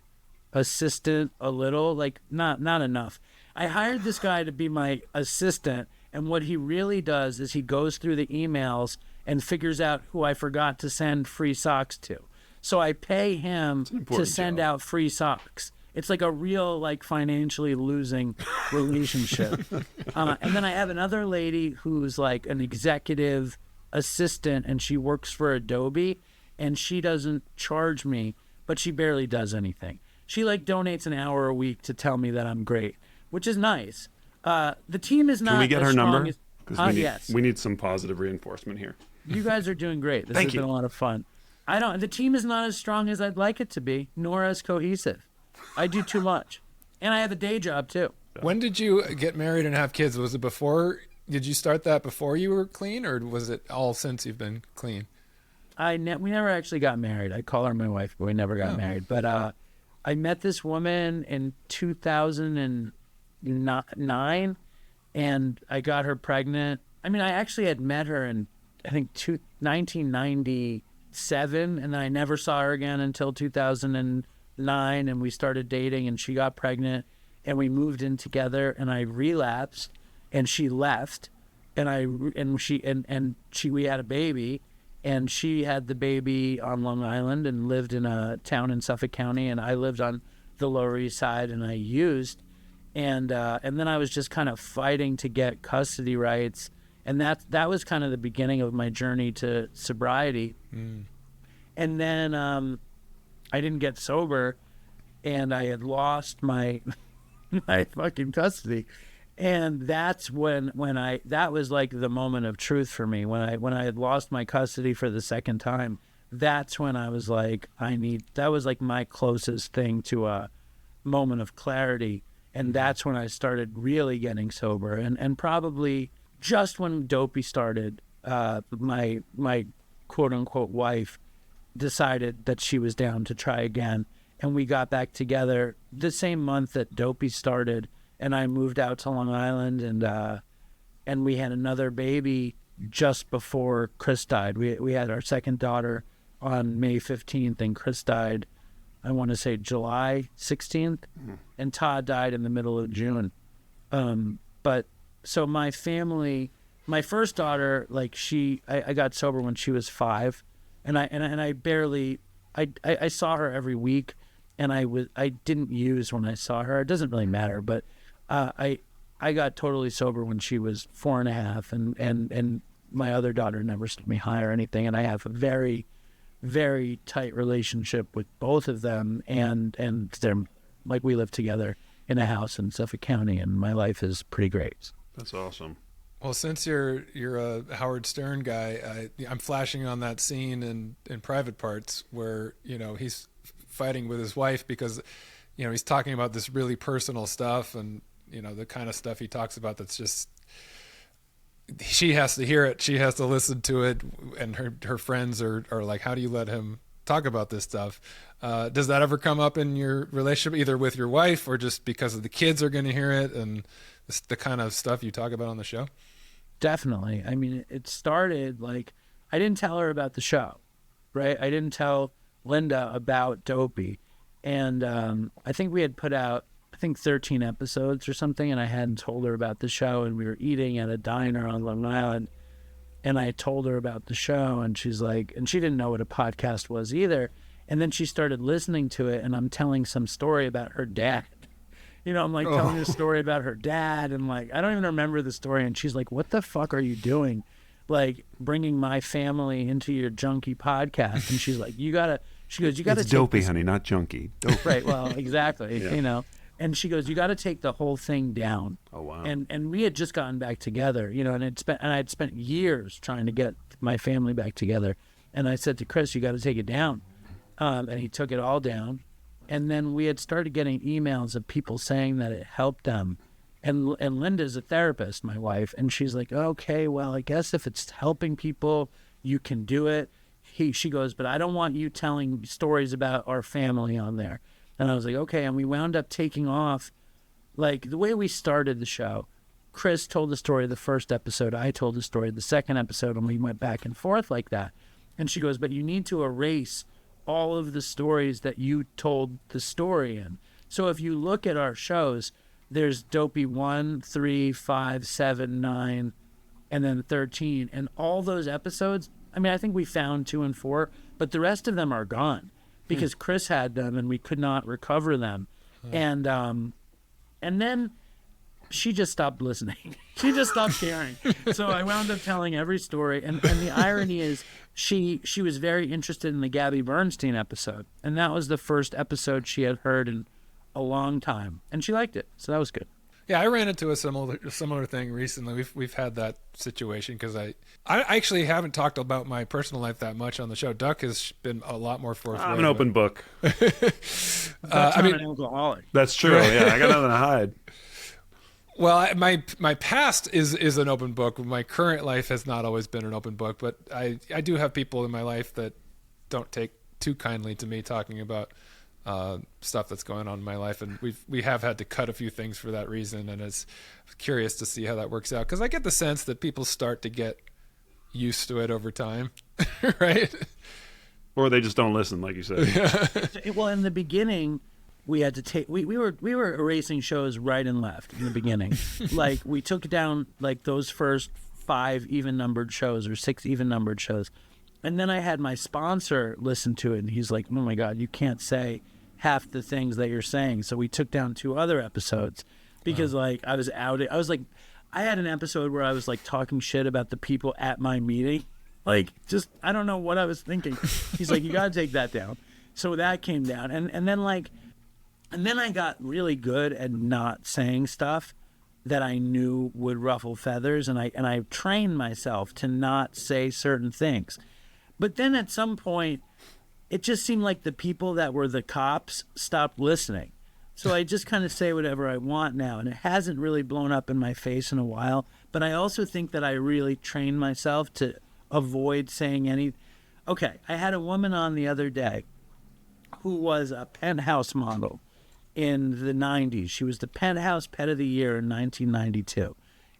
assistant a little, like not enough. I hired this guy to be my assistant, and what he really does is he goes through the emails and figures out who I forgot to send free socks to. So I pay him to send out free socks. It's like a real, like, financially losing relationship. And then I have another lady who's like an executive assistant, and she works for Adobe, and she doesn't charge me, but she barely does anything. She like donates an hour a week to tell me that I'm great, which is nice. The team is not. Can we get her number? Yes. We need some positive reinforcement here. You guys are doing great. This has been a lot of fun. The team is not as strong as I'd like it to be, nor as cohesive. I do too much. And I have a day job too. When did you get married and have kids? Was it before? Did you start that before you were clean, or was it all since you've been clean? We never actually got married. I call her my wife, but we never got married. But I met this woman in 2009, and I got her pregnant. I actually had met her in, I think, 1997, and then I never saw her again until 2009, and we started dating, and she got pregnant, and we moved in together, and I relapsed, and she left, and we had a baby, and she had the baby on Long Island and lived in a town in Suffolk County, and I lived on the Lower East Side, and I used, and then I was just kind of fighting to get custody rights, and that was kind of the beginning of my journey to sobriety. And then I didn't get sober, and I had lost my my fucking custody. And that's when that was like the moment of truth for me. When I had lost my custody for the second time, that's when I was like, that was like my closest thing to a moment of clarity. And that's when I started really getting sober. And probably just when Dopey started, my quote unquote wife decided that she was down to try again. And we got back together the same month that Dopey started. And I moved out to Long Island, and we had another baby just before Chris died. We had our second daughter on May 15th, and Chris died, I want to say July 16th, and Todd died in the middle of June. But so my family, my first daughter, like I got sober when she was 5, and I barely, I saw her every week, and I didn't use when I saw her. It doesn't really matter, but I got totally sober when she was 4.5, and my other daughter never stood me high or anything, and I have a very, very tight relationship with both of them, and they're like, we live together in a house in Suffolk County, and my life is pretty great. That's awesome. Well, since you're a Howard Stern guy, I'm flashing on that scene in Private Parts where he's fighting with his wife because he's talking about this really personal stuff, and the kind of stuff he talks about that's just, she has to hear it, she has to listen to it, and her friends are like, how do you let him talk about this stuff? Does that ever come up in your relationship, either with your wife or just because of the kids are going to hear it and the kind of stuff you talk about on the show? Definitely. I mean, it started like, I didn't tell her about the show, right? I didn't tell Linda about Dopey. And I think we had put out, 13 episodes or something, and I hadn't told her about the show, and we were eating at a diner on Long Island, and I told her about the show, and she's like, and she didn't know what a podcast was either, and then she started listening to it, and I'm telling some story about her dad. I'm like telling her a story about her dad, and like, I don't even remember the story, and she's like, what the fuck are you doing? Like, bringing my family into your junkie podcast. And she's like, you gotta it's Dopey, honey, not junkie. Dopey. Right, well, exactly. Yeah. And she goes, you got to take the whole thing down. Oh, wow. And we had just gotten back together, and I had spent years trying to get my family back together. And I said to Chris, you got to take it down. And he took it all down. And then we had started getting emails of people saying that it helped them. And Linda's a therapist, my wife, and she's like, okay, well, I guess if it's helping people, you can do it. She goes, but I don't want you telling stories about our family on there. And I was like, okay. And we wound up taking off, like the way we started the show. Chris told the story of the first episode. I told the story of the second episode, and we went back and forth like that. And she goes, but you need to erase all of the stories that you told the story in. So if you look at our shows, there's Dopey 1, 3, 5, 7, 9, and then 13. And all those episodes, I mean, I think we found 2 and 4, but the rest of them are gone because Chris had them and we could not recover them. And then she just stopped listening. She just stopped caring. So I wound up telling every story. And the irony is she was very interested in the Gabby Bernstein episode. And that was the first episode she had heard in a long time. And she liked it. So that was good. Yeah, I ran into a similar thing recently. We've had that situation because I actually haven't talked about my personal life that much on the show. Duck has been a lot more forthright. I'm an open book. I'm an alcoholic. That's true. Yeah, I got nothing to hide. Well, my past is an open book. My current life has not always been an open book, but I do have people in my life that don't take too kindly to me talking about stuff that's going on in my life, and we have had to cut a few things for that reason, and it's curious to see how that works out because I get the sense that people start to get used to it over time, right? Or they just don't listen, like you said. Well, in the beginning, we had to take we were erasing shows right and left in the beginning. Like we took down like those first 5 even numbered shows or 6 even numbered shows. And then I had my sponsor listen to it, and he's like, "Oh my God, you can't say half the things that you're saying." So we took down 2 other episodes because like I was out. I was like, I had an episode where I was like talking shit about the people at my meeting. Like, just, I don't know what I was thinking. He's like, "You got to take that down." So that came down. And then I got really good at not saying stuff that I knew would ruffle feathers. And I trained myself to not say certain things. But then at some point, it just seemed like the people that were the cops stopped listening. So I just kind of say whatever I want now. And it hasn't really blown up in my face in a while. But I also think that I really trained myself to avoid saying any. Okay, I had a woman on the other day who was a Penthouse model in the 90s. She was the Penthouse Pet of the Year in 1992.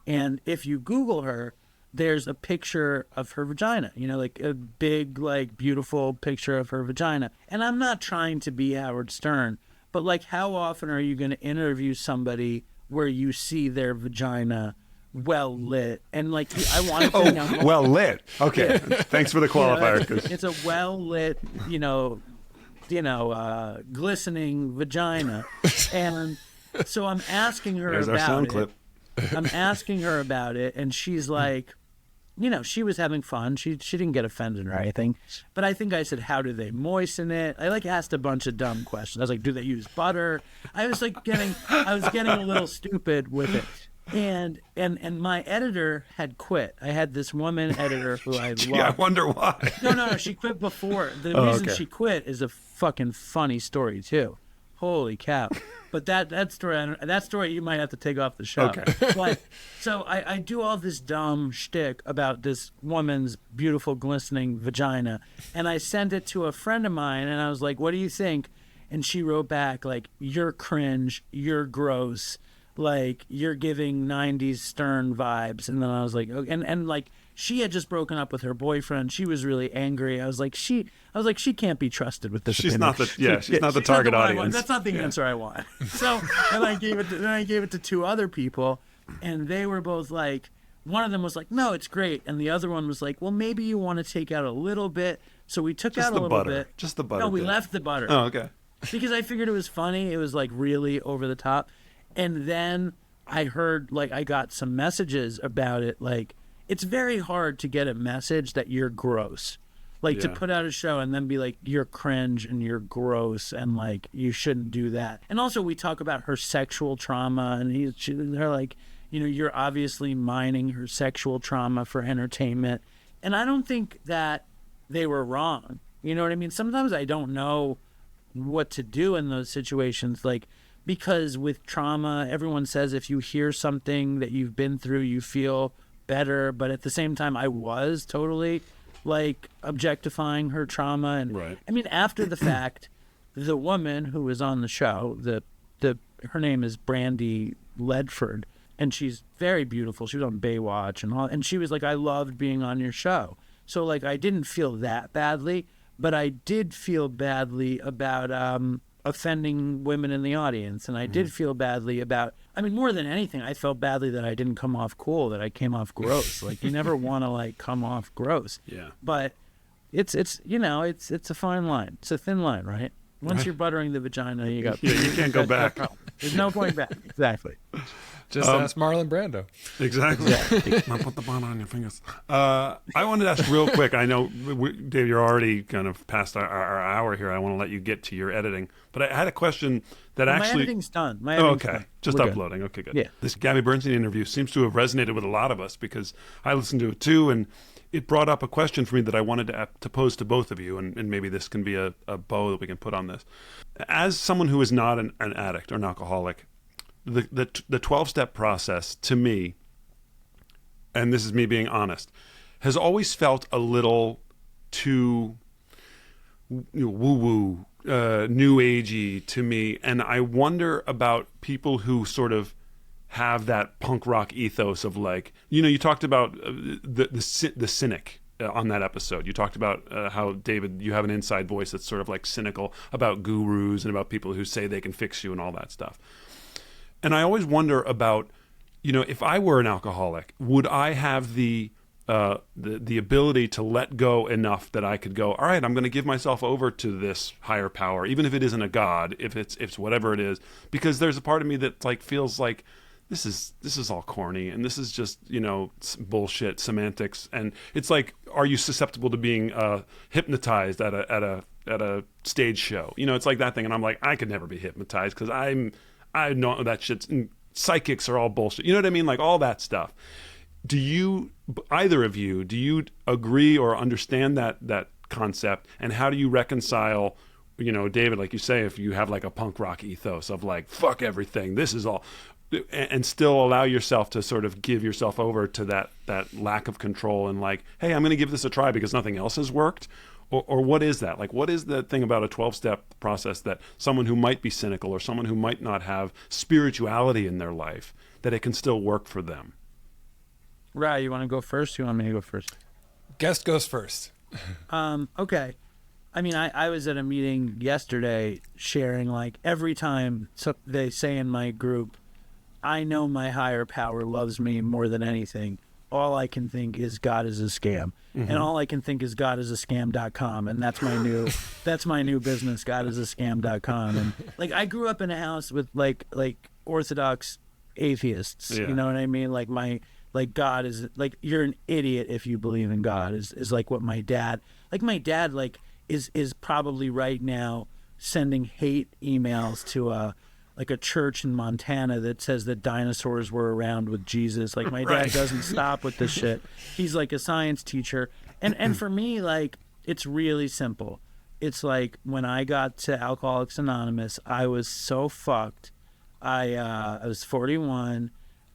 And if you Google her, there's a picture of her vagina, you know, like a big, like, beautiful picture of her vagina. And I'm not trying to be Howard Stern, but, like, how often are you going to interview somebody where you see their vagina well lit? And, like, I want to well lit. Okay. Thanks for the qualifier. You know, it's a well lit, glistening vagina. And so I'm asking her There's about our sound it. clip. I'm asking her about it, and she's like, you know, she was having fun. She didn't get offended or anything. But I think I said, "How do they moisten it?" I like asked a bunch of dumb questions. I was like, "Do they use butter?" I was getting a little stupid with it. And my editor had quit. I had this woman editor who I loved. Gee, I wonder why. No, she quit before. The reason she quit is a fucking funny story too. Holy cow. But that story you might have to take off the show. Okay. But so I do all this dumb shtick about this woman's beautiful glistening vagina, and I sent it to a friend of mine, and I was like, "What do you think?" And she wrote back like, "You're cringe, you're gross, like you're giving 90s Stern vibes." And then I was like, okay. And like she had just broken up with her boyfriend. She was really angry. I was like, she can't be trusted with this. She's opinion. not the target audience. That's not the answer I want. So then I gave it to 2 other people, and they were both like, one of them was like, "No, it's great," and the other one was like, "Well, maybe you want to take out a little bit." So we took out a little bit. Just the butter. No, we bit. left the butter. Oh, okay. Because I figured it was funny. It was like really over the top. And then I heard, like, I got some messages about it. Like, it's very hard to get a message that you're gross. Like, to put out a show and then be like, "You're cringe and you're gross and, like, you shouldn't do that." And also we talk about her sexual trauma, and they're like, you know, "You're obviously mining her sexual trauma for entertainment." And I don't think that they were wrong. You know what I mean? Sometimes I don't know what to do in those situations. Like, because with trauma, everyone says if you hear something that you've been through, you feel better. But at the same time, I was totally like objectifying her trauma. And right. I mean, after the fact, the woman who was on the show, her name is Brandy Ledford, and she's very beautiful. She was on Baywatch and all, and she was like, "I loved being on your show." So like, I didn't feel that badly, but I did feel badly about offending women in the audience. And I did feel badly about, I mean, more than anything, I felt badly that I didn't come off cool, that I came off gross. Like, you never want to like come off gross. Yeah. But it's you know, it's a fine line. It's a thin line, right? Once you're buttering the vagina, you got you can't go back. There's no going back. Exactly. Just ask Marlon Brando. Exactly. Now put the butter on your fingers. I wanted to ask real quick. I know, Dave, you're already kind of past our hour here. I want to let you get to your editing. But I had a question that actually... My editing's done. Editing's okay. done. Just We're uploading. Good. Okay, good. Yeah. This Gabby Bernstein interview seems to have resonated with a lot of us because I listened to it too, and it brought up a question for me that I wanted to pose to both of you, and maybe this can be a bow that we can put on this. As someone who is not an addict or an alcoholic, the 12-step process to me, and this is me being honest, has always felt a little too woo-woo, new agey to me. And I wonder about people who sort of have that punk rock ethos of like, you know, you talked about the Cynic on that episode. You talked about how, David, you have an inside voice that's sort of like cynical about gurus and about people who say they can fix you and all that stuff. And I always wonder about, if I were an alcoholic, would I have the ability to let go enough that I could go, all right, I'm going to give myself over to this higher power, even if it isn't a god, if it's whatever it is, because there's a part of me that like feels like this is all corny and this is just bullshit semantics, and it's like, are you susceptible to being hypnotized at a stage show? It's like that thing, and I'm like, I could never be hypnotized because I know that shit's psychics are all bullshit. You know what I mean? Like all that stuff. Either of you, do you agree or understand that concept, and how do you reconcile, David, like you say, if you have like a punk rock ethos of like, fuck everything, this is all, and still allow yourself to sort of give yourself over to that lack of control and like, hey, I'm going to give this a try because nothing else has worked? Or what is that? Like, what is the thing about a 12-step process that someone who might be cynical or someone who might not have spirituality in their life, that it can still work for them? Right, you want to go first? You want me to go first? Guest goes first. Okay. I mean, I was at a meeting yesterday sharing, like, every time they say in my group, I know my higher power loves me more than anything. All I can think is God is a scam. Mm-hmm. And all I can think is God is a scam.com. And that's my new business, godisascam.com. And like, I grew up in a house with like Orthodox atheists. Yeah. You know what I mean? Like God is like, you're an idiot if you believe in God is like what my dad is probably right now sending hate emails to a church in Montana that says that dinosaurs were around with Jesus. Like, my dad doesn't stop with this shit. He's like a science teacher. And for me, like, it's really simple. It's like, when I got to Alcoholics Anonymous, I was so fucked. I was 41.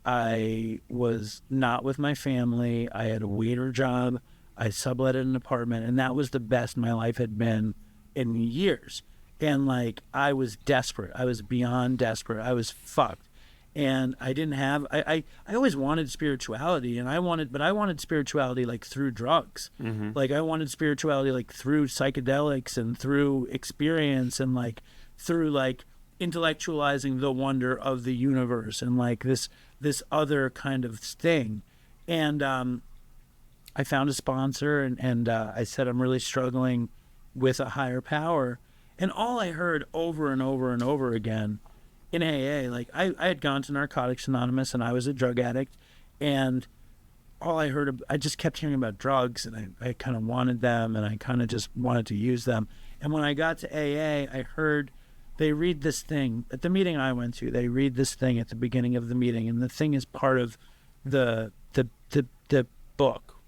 I was not with my family. I had a waiter job. I subletted an apartment, and that was the best my life had been in years. And like, I was desperate. I was beyond desperate. I was fucked. And I didn't have, I always wanted spirituality, and I wanted spirituality like through drugs. Mm-hmm. Like, I wanted spirituality like through psychedelics and through experience and like through like intellectualizing the wonder of the universe and like this other kind of thing. And I found a sponsor, and I said, I'm really struggling with a higher power. And all I heard over and over and over again in AA, like I had gone to Narcotics Anonymous and I was a drug addict, and all I heard, I just kept hearing about drugs, and I kind of wanted them, and I kind of just wanted to use them. And when I got to AA, I heard they read this thing at the meeting I went to. They read this thing at the beginning of the meeting, and the thing is part of the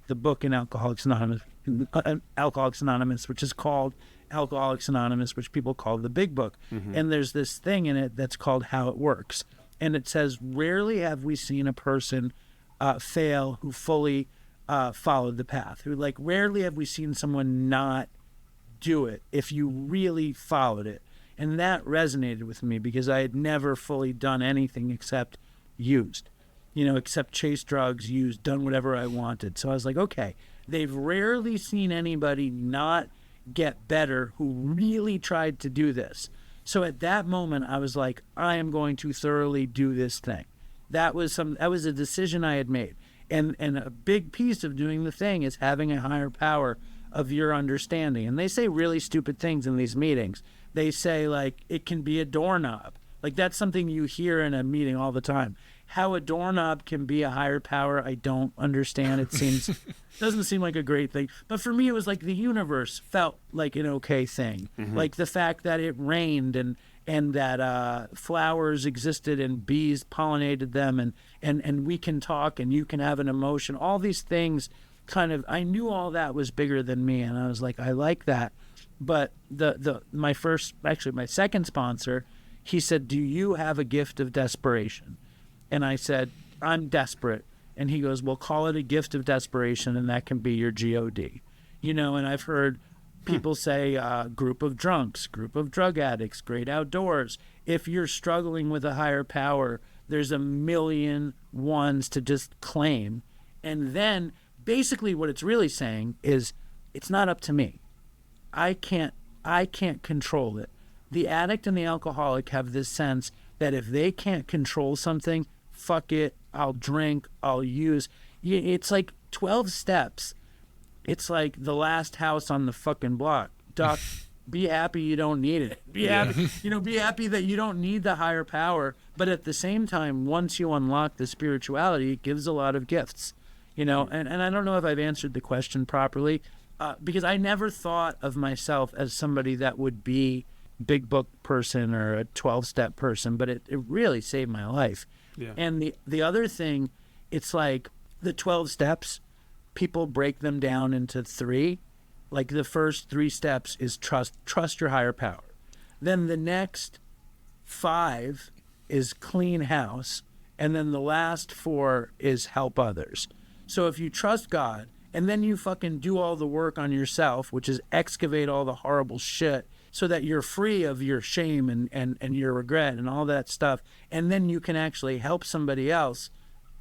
book in Alcoholics Anonymous, which is called Alcoholics Anonymous, which people call the Big Book. Mm-hmm. And there's this thing in it that's called How It Works. And it says, rarely have we seen a person fail who fully followed the path. Rarely have we seen someone not do it if you really followed it. And that resonated with me because I had never fully done anything except used, except chased drugs, used, done whatever I wanted. So I was like, okay, they've rarely seen anybody not get better who really tried to do this. So at that moment, I was like, I am going to thoroughly do this thing. That was a decision I had made. And a big piece of doing the thing is having a higher power of your understanding. And they say really stupid things in these meetings. They say, like, it can be a doorknob. Like, that's something you hear in a meeting all the time. How a doorknob can be a higher power, I don't understand. It doesn't seem like a great thing. But for me, it was like the universe felt like an okay thing. Mm-hmm. Like the fact that it rained and that flowers existed and bees pollinated them and we can talk and you can have an emotion. All these things I knew all that was bigger than me, and I was like, I like that. But my second sponsor, he said, do you have a gift of desperation? And I said, I'm desperate. And he goes, well, call it a gift of desperation, and that can be your GOD. And I've heard people say group of drunks, group of drug addicts, great outdoors. If you're struggling with a higher power, there's a million ones to just claim. And then basically what it's really saying is it's not up to me. I can't control it. The addict and the alcoholic have this sense that if they can't control something, fuck it, I'll drink, I'll use. It's like 12 steps. It's like the last house on the fucking block. Doc, be happy you don't need it. Be happy, be happy that you don't need the higher power. But at the same time, once you unlock the spirituality, it gives a lot of gifts, and I don't know if I've answered the question properly, because I never thought of myself as somebody that would be big book person or a 12-step person, but it really saved my life. Yeah. And the other thing, it's like the 12 steps, people break them down into 3. Like the first 3 steps is trust your higher power. Then the next 5 is clean house. And then the last 4 is help others. So if you trust God and then you fucking do all the work on yourself, which is excavate all the horrible shit so that you're free of your shame and your regret and all that stuff, and then you can actually help somebody else,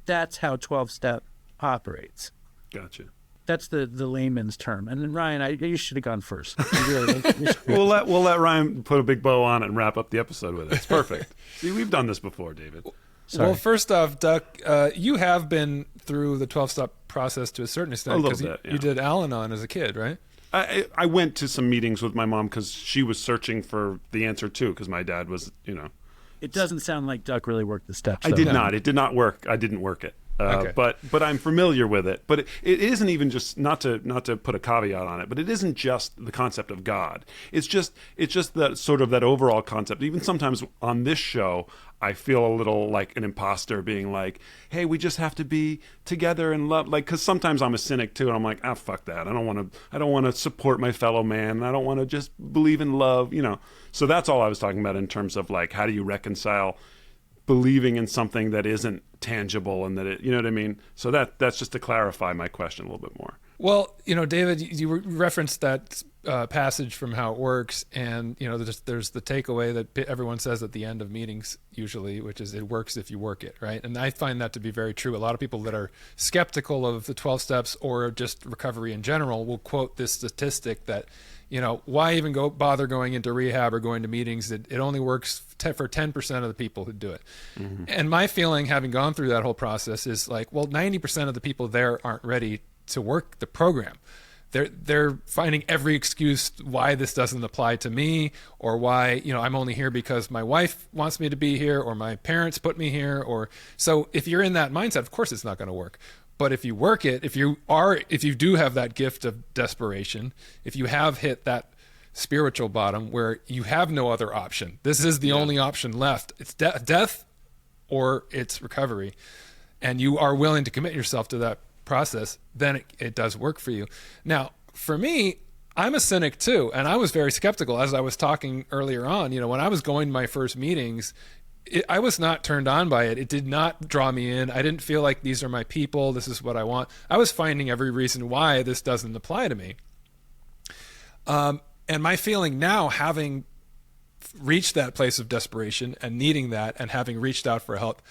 that's how 12-step operates. Gotcha. That's the layman's term. And then Ryan, you should have gone first. We'll let Ryan put a big bow on it and wrap up the episode with it. It's perfect. See, we've done this before, David. Sorry. Well, first off, Duck, you have been through the 12-step process to a certain extent. A little bit, you did Al-Anon as a kid, right? I went to some meetings with my mom because she was searching for the answer too, because my dad was, It doesn't sound like Duck really worked the steps. I did not. It did not work. I didn't work it. Okay. But I'm familiar with it. But it isn't even just not to put a caveat on it. But it isn't just the concept of God. It's just that sort of that overall concept. Even sometimes on this show, I feel a little like an imposter, being like, "Hey, we just have to be together and love." Like, because sometimes I'm a cynic too, and I'm like, "Ah, fuck that. I don't want to support my fellow man. I don't want to just believe in love." So that's all I was talking about in terms of like, how do you reconcile believing in something that isn't tangible and that it, you know what I mean? So that's just to clarify my question a little bit more. Well, David, you referenced that passage from How It Works, and there's the takeaway that everyone says at the end of meetings usually, which is it works if you work it, right? And I find that to be very true. A lot of people that are skeptical of the 12 steps or just recovery in general will quote this statistic that, why even bother going into rehab or going to meetings? It only works for 10% of the people who do it. Mm-hmm. And my feeling, having gone through that whole process, is like, well, 90% of the people there aren't ready to work the program. They're finding every excuse why this doesn't apply to me, or why I'm only here because my wife wants me to be here, or my parents put me here, or so. If you're in that mindset, of course it's not going to work. But if you work it, if you do have that gift of desperation, if you have hit that spiritual bottom where you have no other option, this is the only option left. It's death or it's recovery, and you are willing to commit yourself to that process, then it does work for you. Now, for me, I'm a cynic too, and I was very skeptical as I was talking earlier on. When I was going to my first meetings, I was not turned on by it. It did not draw me in. I didn't feel like these are my people. This is what I want. I was finding every reason why this doesn't apply to me. And my feeling now, having reached that place of desperation and needing that, and having reached out for help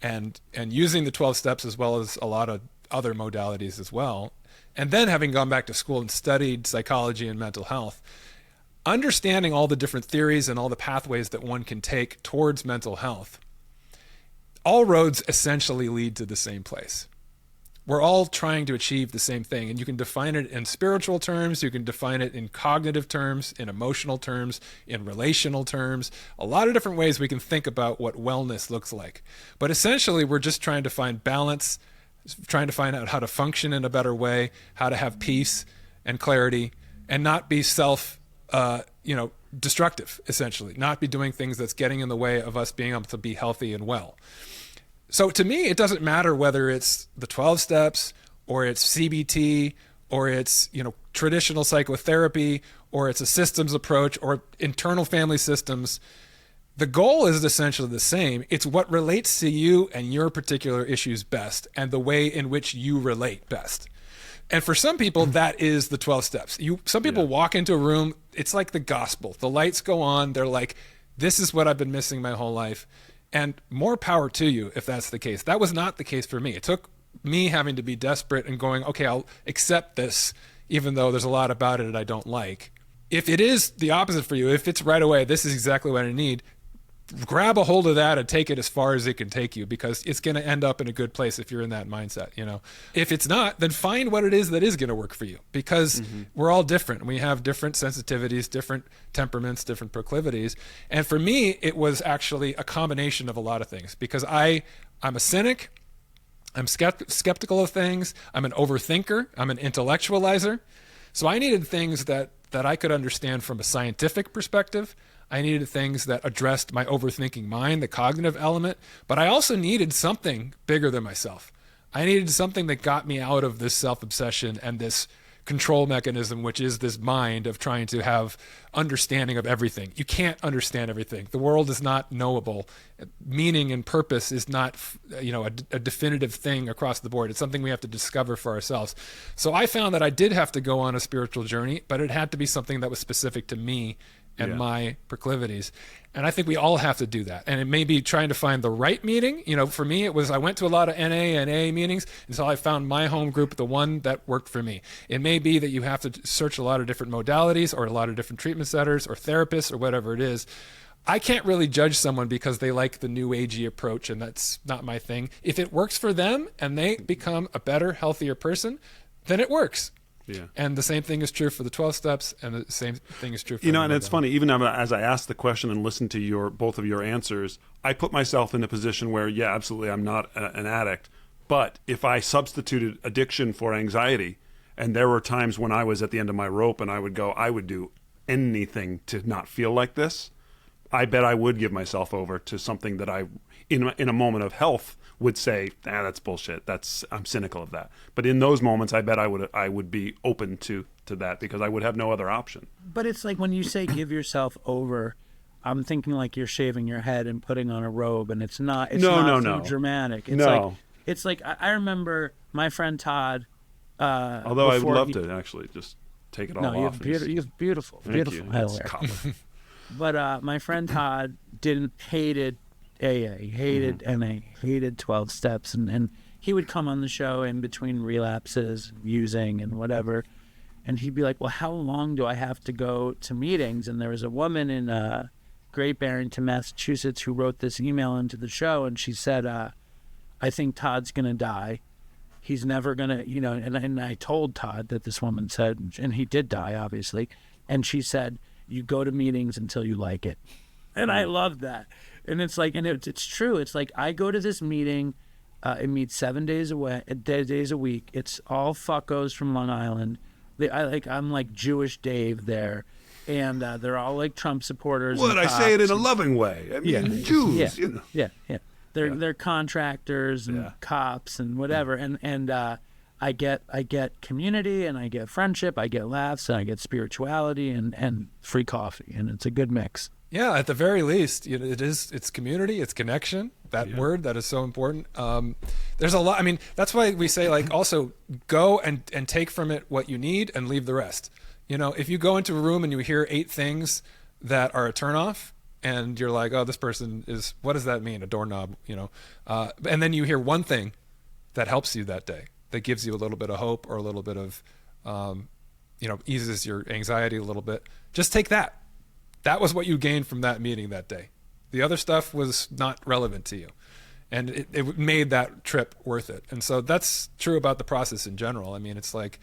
and using the 12 steps as well as a lot of other modalities as well, and then having gone back to school and studied psychology and mental health, understanding all the different theories and all the pathways that one can take towards mental health, all roads essentially lead to the same place. We're all trying to achieve the same thing, and you can define it in spiritual terms, you can define it in cognitive terms, in emotional terms, in relational terms, a lot of different ways we can think about what wellness looks like. But essentially, we're just trying to find balance, trying to find out how to function in a better way, how to have peace and clarity, and not be destructive, essentially, not be doing things that's getting in the way of us being able to be healthy and well. So to me, it doesn't matter whether it's the 12 steps or it's CBT or it's, traditional psychotherapy or it's a systems approach or internal family systems. The goal is essentially the same. It's what relates to you and your particular issues best, and the way in which you relate best. And for some people, that is the 12 steps. Some people walk into a room, it's like the gospel. The lights go on. They're like, this is what I've been missing my whole life. And more power to you if that's the case. That was not the case for me. It took me having to be desperate and going, okay, I'll accept this, even though there's a lot about it that I don't like. If it is the opposite for you, if it's right away, this is exactly what I need, grab a hold of that and take it as far as it can take you, because it's going to end up in a good place if you're in that mindset. If it's not, then find what it is that is going to work for you, because we're all different. We have different sensitivities, different temperaments, different proclivities. And for me, it was actually a combination of a lot of things, because I'm a cynic. I'm skeptical of things. I'm an overthinker. I'm an intellectualizer. So I needed things that I could understand from a scientific perspective. I needed things that addressed my overthinking mind, the cognitive element, but I also needed something bigger than myself. I needed something that got me out of this self-obsession and this control mechanism, which is this mind of trying to have understanding of everything. You can't understand everything. The world is not knowable. Meaning and purpose is not, a definitive thing across the board. It's something we have to discover for ourselves. So I found that I did have to go on a spiritual journey, but it had to be something that was specific to me and my proclivities. And I think we all have to do that. And it may be trying to find the right meeting. For me, it was, I went to a lot of NA and AA meetings until I found my home group, the one that worked for me. It may be that you have to search a lot of different modalities or a lot of different treatment centers or therapists or whatever it is. I can't really judge someone because they like the new agey approach, and that's not my thing. If it works for them and they become a better, healthier person, then it works. Yeah. And the same thing is true for the 12 steps, and the same thing is true for and it's funny, even as I asked the question and listened to both of your answers, I put myself in a position where, yeah, absolutely, I'm not an addict. But if I substituted addiction for anxiety, and there were times when I was at the end of my rope and I would do anything to not feel like this, I bet I would give myself over to something that I, in a moment of health, would say, that's bullshit. I'm cynical of that. But in those moments, I bet I would be open to that, because I would have no other option. But it's like when you say give yourself over, I'm thinking like you're shaving your head and putting on a robe, and it's not so dramatic. It's like I remember my friend Todd. Although I would love to actually just take it all off. You have beautiful head hair. But my friend Todd hated AA, hated NA, hated 12 steps, and he would come on the show in between relapses, using and whatever, and he'd be like, well, how long do I have to go to meetings? And there was a woman in Great Barrington, Massachusetts, who wrote this email into the show, and she said, I think Todd's going to die. He's never going to, and I told Todd that this woman said, and he did die, obviously, and she said, you go to meetings until you like it. And I love that. And it's like, and it's true. It's like, I go to this meeting, it meets 7 days a week. It's all fuckos from Long Island. I'm like Jewish Dave there, and they're all like Trump supporters. Well, I say it in a loving way. I mean, Jews. Yeah. They're contractors and cops and whatever. And I get community, and I get friendship, I get laughs, and I get spirituality and free coffee, and it's a good mix. Yeah, at the very least, it's community, it's connection. That word that is so important. There's a lot. I mean, that's why we say, like, also go and take from it what you need and leave the rest. If you go into a room and you hear 8 things that are a turnoff, and you're like, oh, this person is, what does that mean? A doorknob, and then you hear one thing that helps you that day, that gives you a little bit of hope or a little bit of, eases your anxiety a little bit. Just take that. That was what you gained from that meeting that day. The other stuff was not relevant to you. And it made that trip worth it. And so that's true about the process in general. I mean, it's like,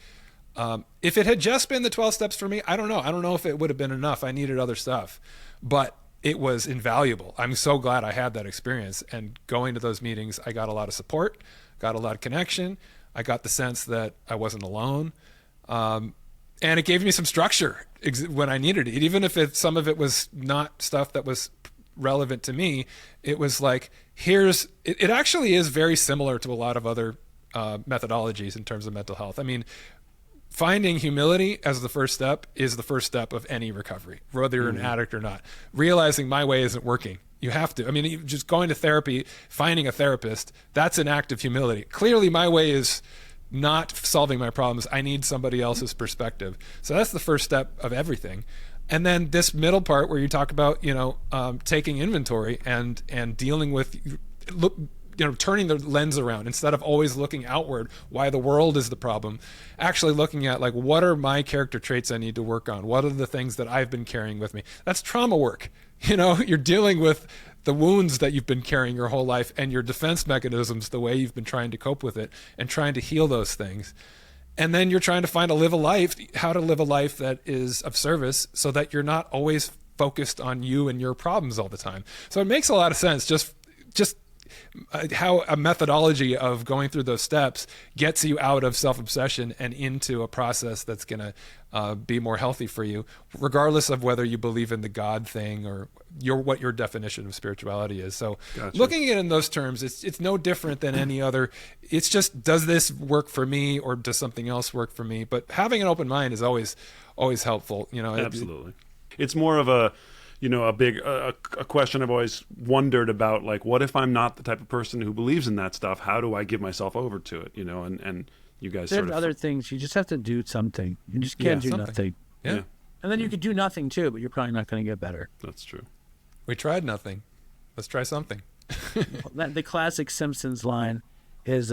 if it had just been the 12 steps for me, I don't know. I don't know if it would have been enough. I needed other stuff. But it was invaluable. I'm so glad I had that experience. And going to those meetings, I got a lot of support, got a lot of connection. I got the sense that I wasn't alone. And it gave me some structure when I needed it. Even if some of it was not stuff that was relevant to me, it was like, it actually is very similar to a lot of other methodologies in terms of mental health. I mean, finding humility as the first step is the first step of any recovery, whether you're an addict or not. Realizing my way isn't working. You have to. I mean, just going to therapy, finding a therapist, that's an act of humility. Clearly, my way is not solving my problems. I need somebody else's perspective. So that's the first step of everything. And then this middle part where you talk about, taking inventory and dealing with, turning the lens around instead of always looking outward, why the world is the problem, actually looking at like, what are my character traits I need to work on? What are the things that I've been carrying with me? That's trauma work. You're dealing with the wounds that you've been carrying your whole life and your defense mechanisms, the way you've been trying to cope with it and trying to heal those things. And then you're trying to how to live a life that is of service so that you're not always focused on you and your problems all the time. So it makes a lot of sense just how a methodology of going through those steps gets you out of self-obsession and into a process that's going to be more healthy for you, regardless of whether you believe in the God thing or what your definition of spirituality is. So Gotcha. Looking at it in those terms, it's no different than any other. It's just, does this work for me or does something else work for me? But having an open mind is always helpful. Absolutely. It's more of a question I've always wondered about, like, what if I'm not the type of person who believes in that stuff? How do I give myself over to it? And you guys There's other things. You just have to do something. You just can't do nothing. Yeah. And then you could do nothing too, but you're probably not going to get better. That's true. We tried nothing. Let's try something. The classic Simpsons line is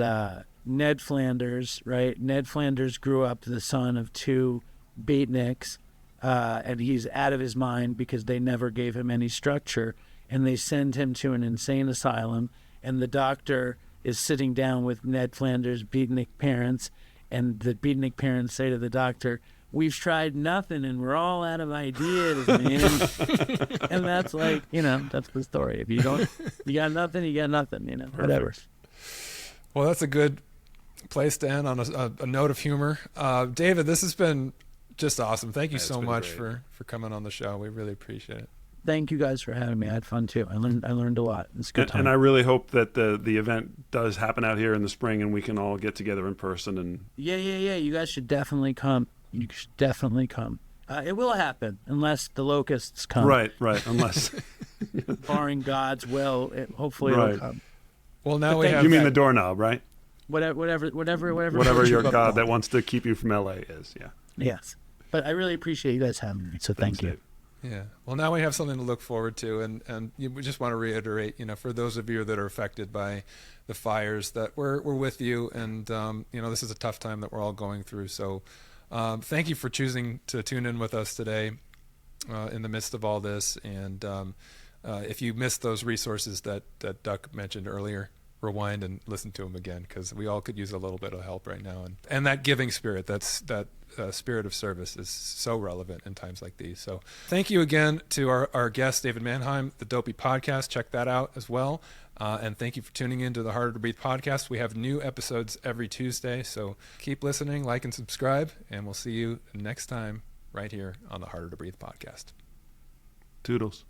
Ned Flanders, right? Ned Flanders grew up the son of two beatniks, and he's out of his mind because they never gave him any structure, and they send him to an insane asylum, and the doctor is sitting down with Ned Flanders' beatnik parents, and the beatnik parents say to the doctor, "We've tried nothing and we're all out of ideas, man." And that's like, that's the story. If you got nothing, you got nothing, whatever. Well, that's a good place to end on a note of humor. David, this has been just awesome. Thank you so much for coming on the show. We really appreciate it. Thank you guys for having me. I had fun too. I learned a lot. It's a good time. And I really hope that the event does happen out here in the spring and we can all get together in person. And Yeah. You guys should definitely come. You should definitely come. It will happen unless the locusts come. Right. Unless barring God's will, hopefully it'll come. Well, now we have. You mean the doorknob, right? Whatever your God that wants to keep you from LA is. Yeah. Yes. But I really appreciate you guys having me. So thank you. Dave. Yeah. Well, now we have something to look forward to, and we just want to reiterate, for those of you that are affected by the fires, that we're with you, and this is a tough time that we're all going through. So, thank you for choosing to tune in with us today, in the midst of all this. And if you missed those resources that Duck mentioned earlier, rewind and listen to them again, because we all could use a little bit of help right now. And that giving spirit, that spirit of service is so relevant in times like these. So thank you again to our guest, David Manheim, the Dopey podcast. Check that out as well. And thank you for tuning in to the Harder to Breathe podcast. We have new episodes every Tuesday. So keep listening, like, and subscribe. And we'll see you next time right here on the Harder to Breathe podcast. Toodles.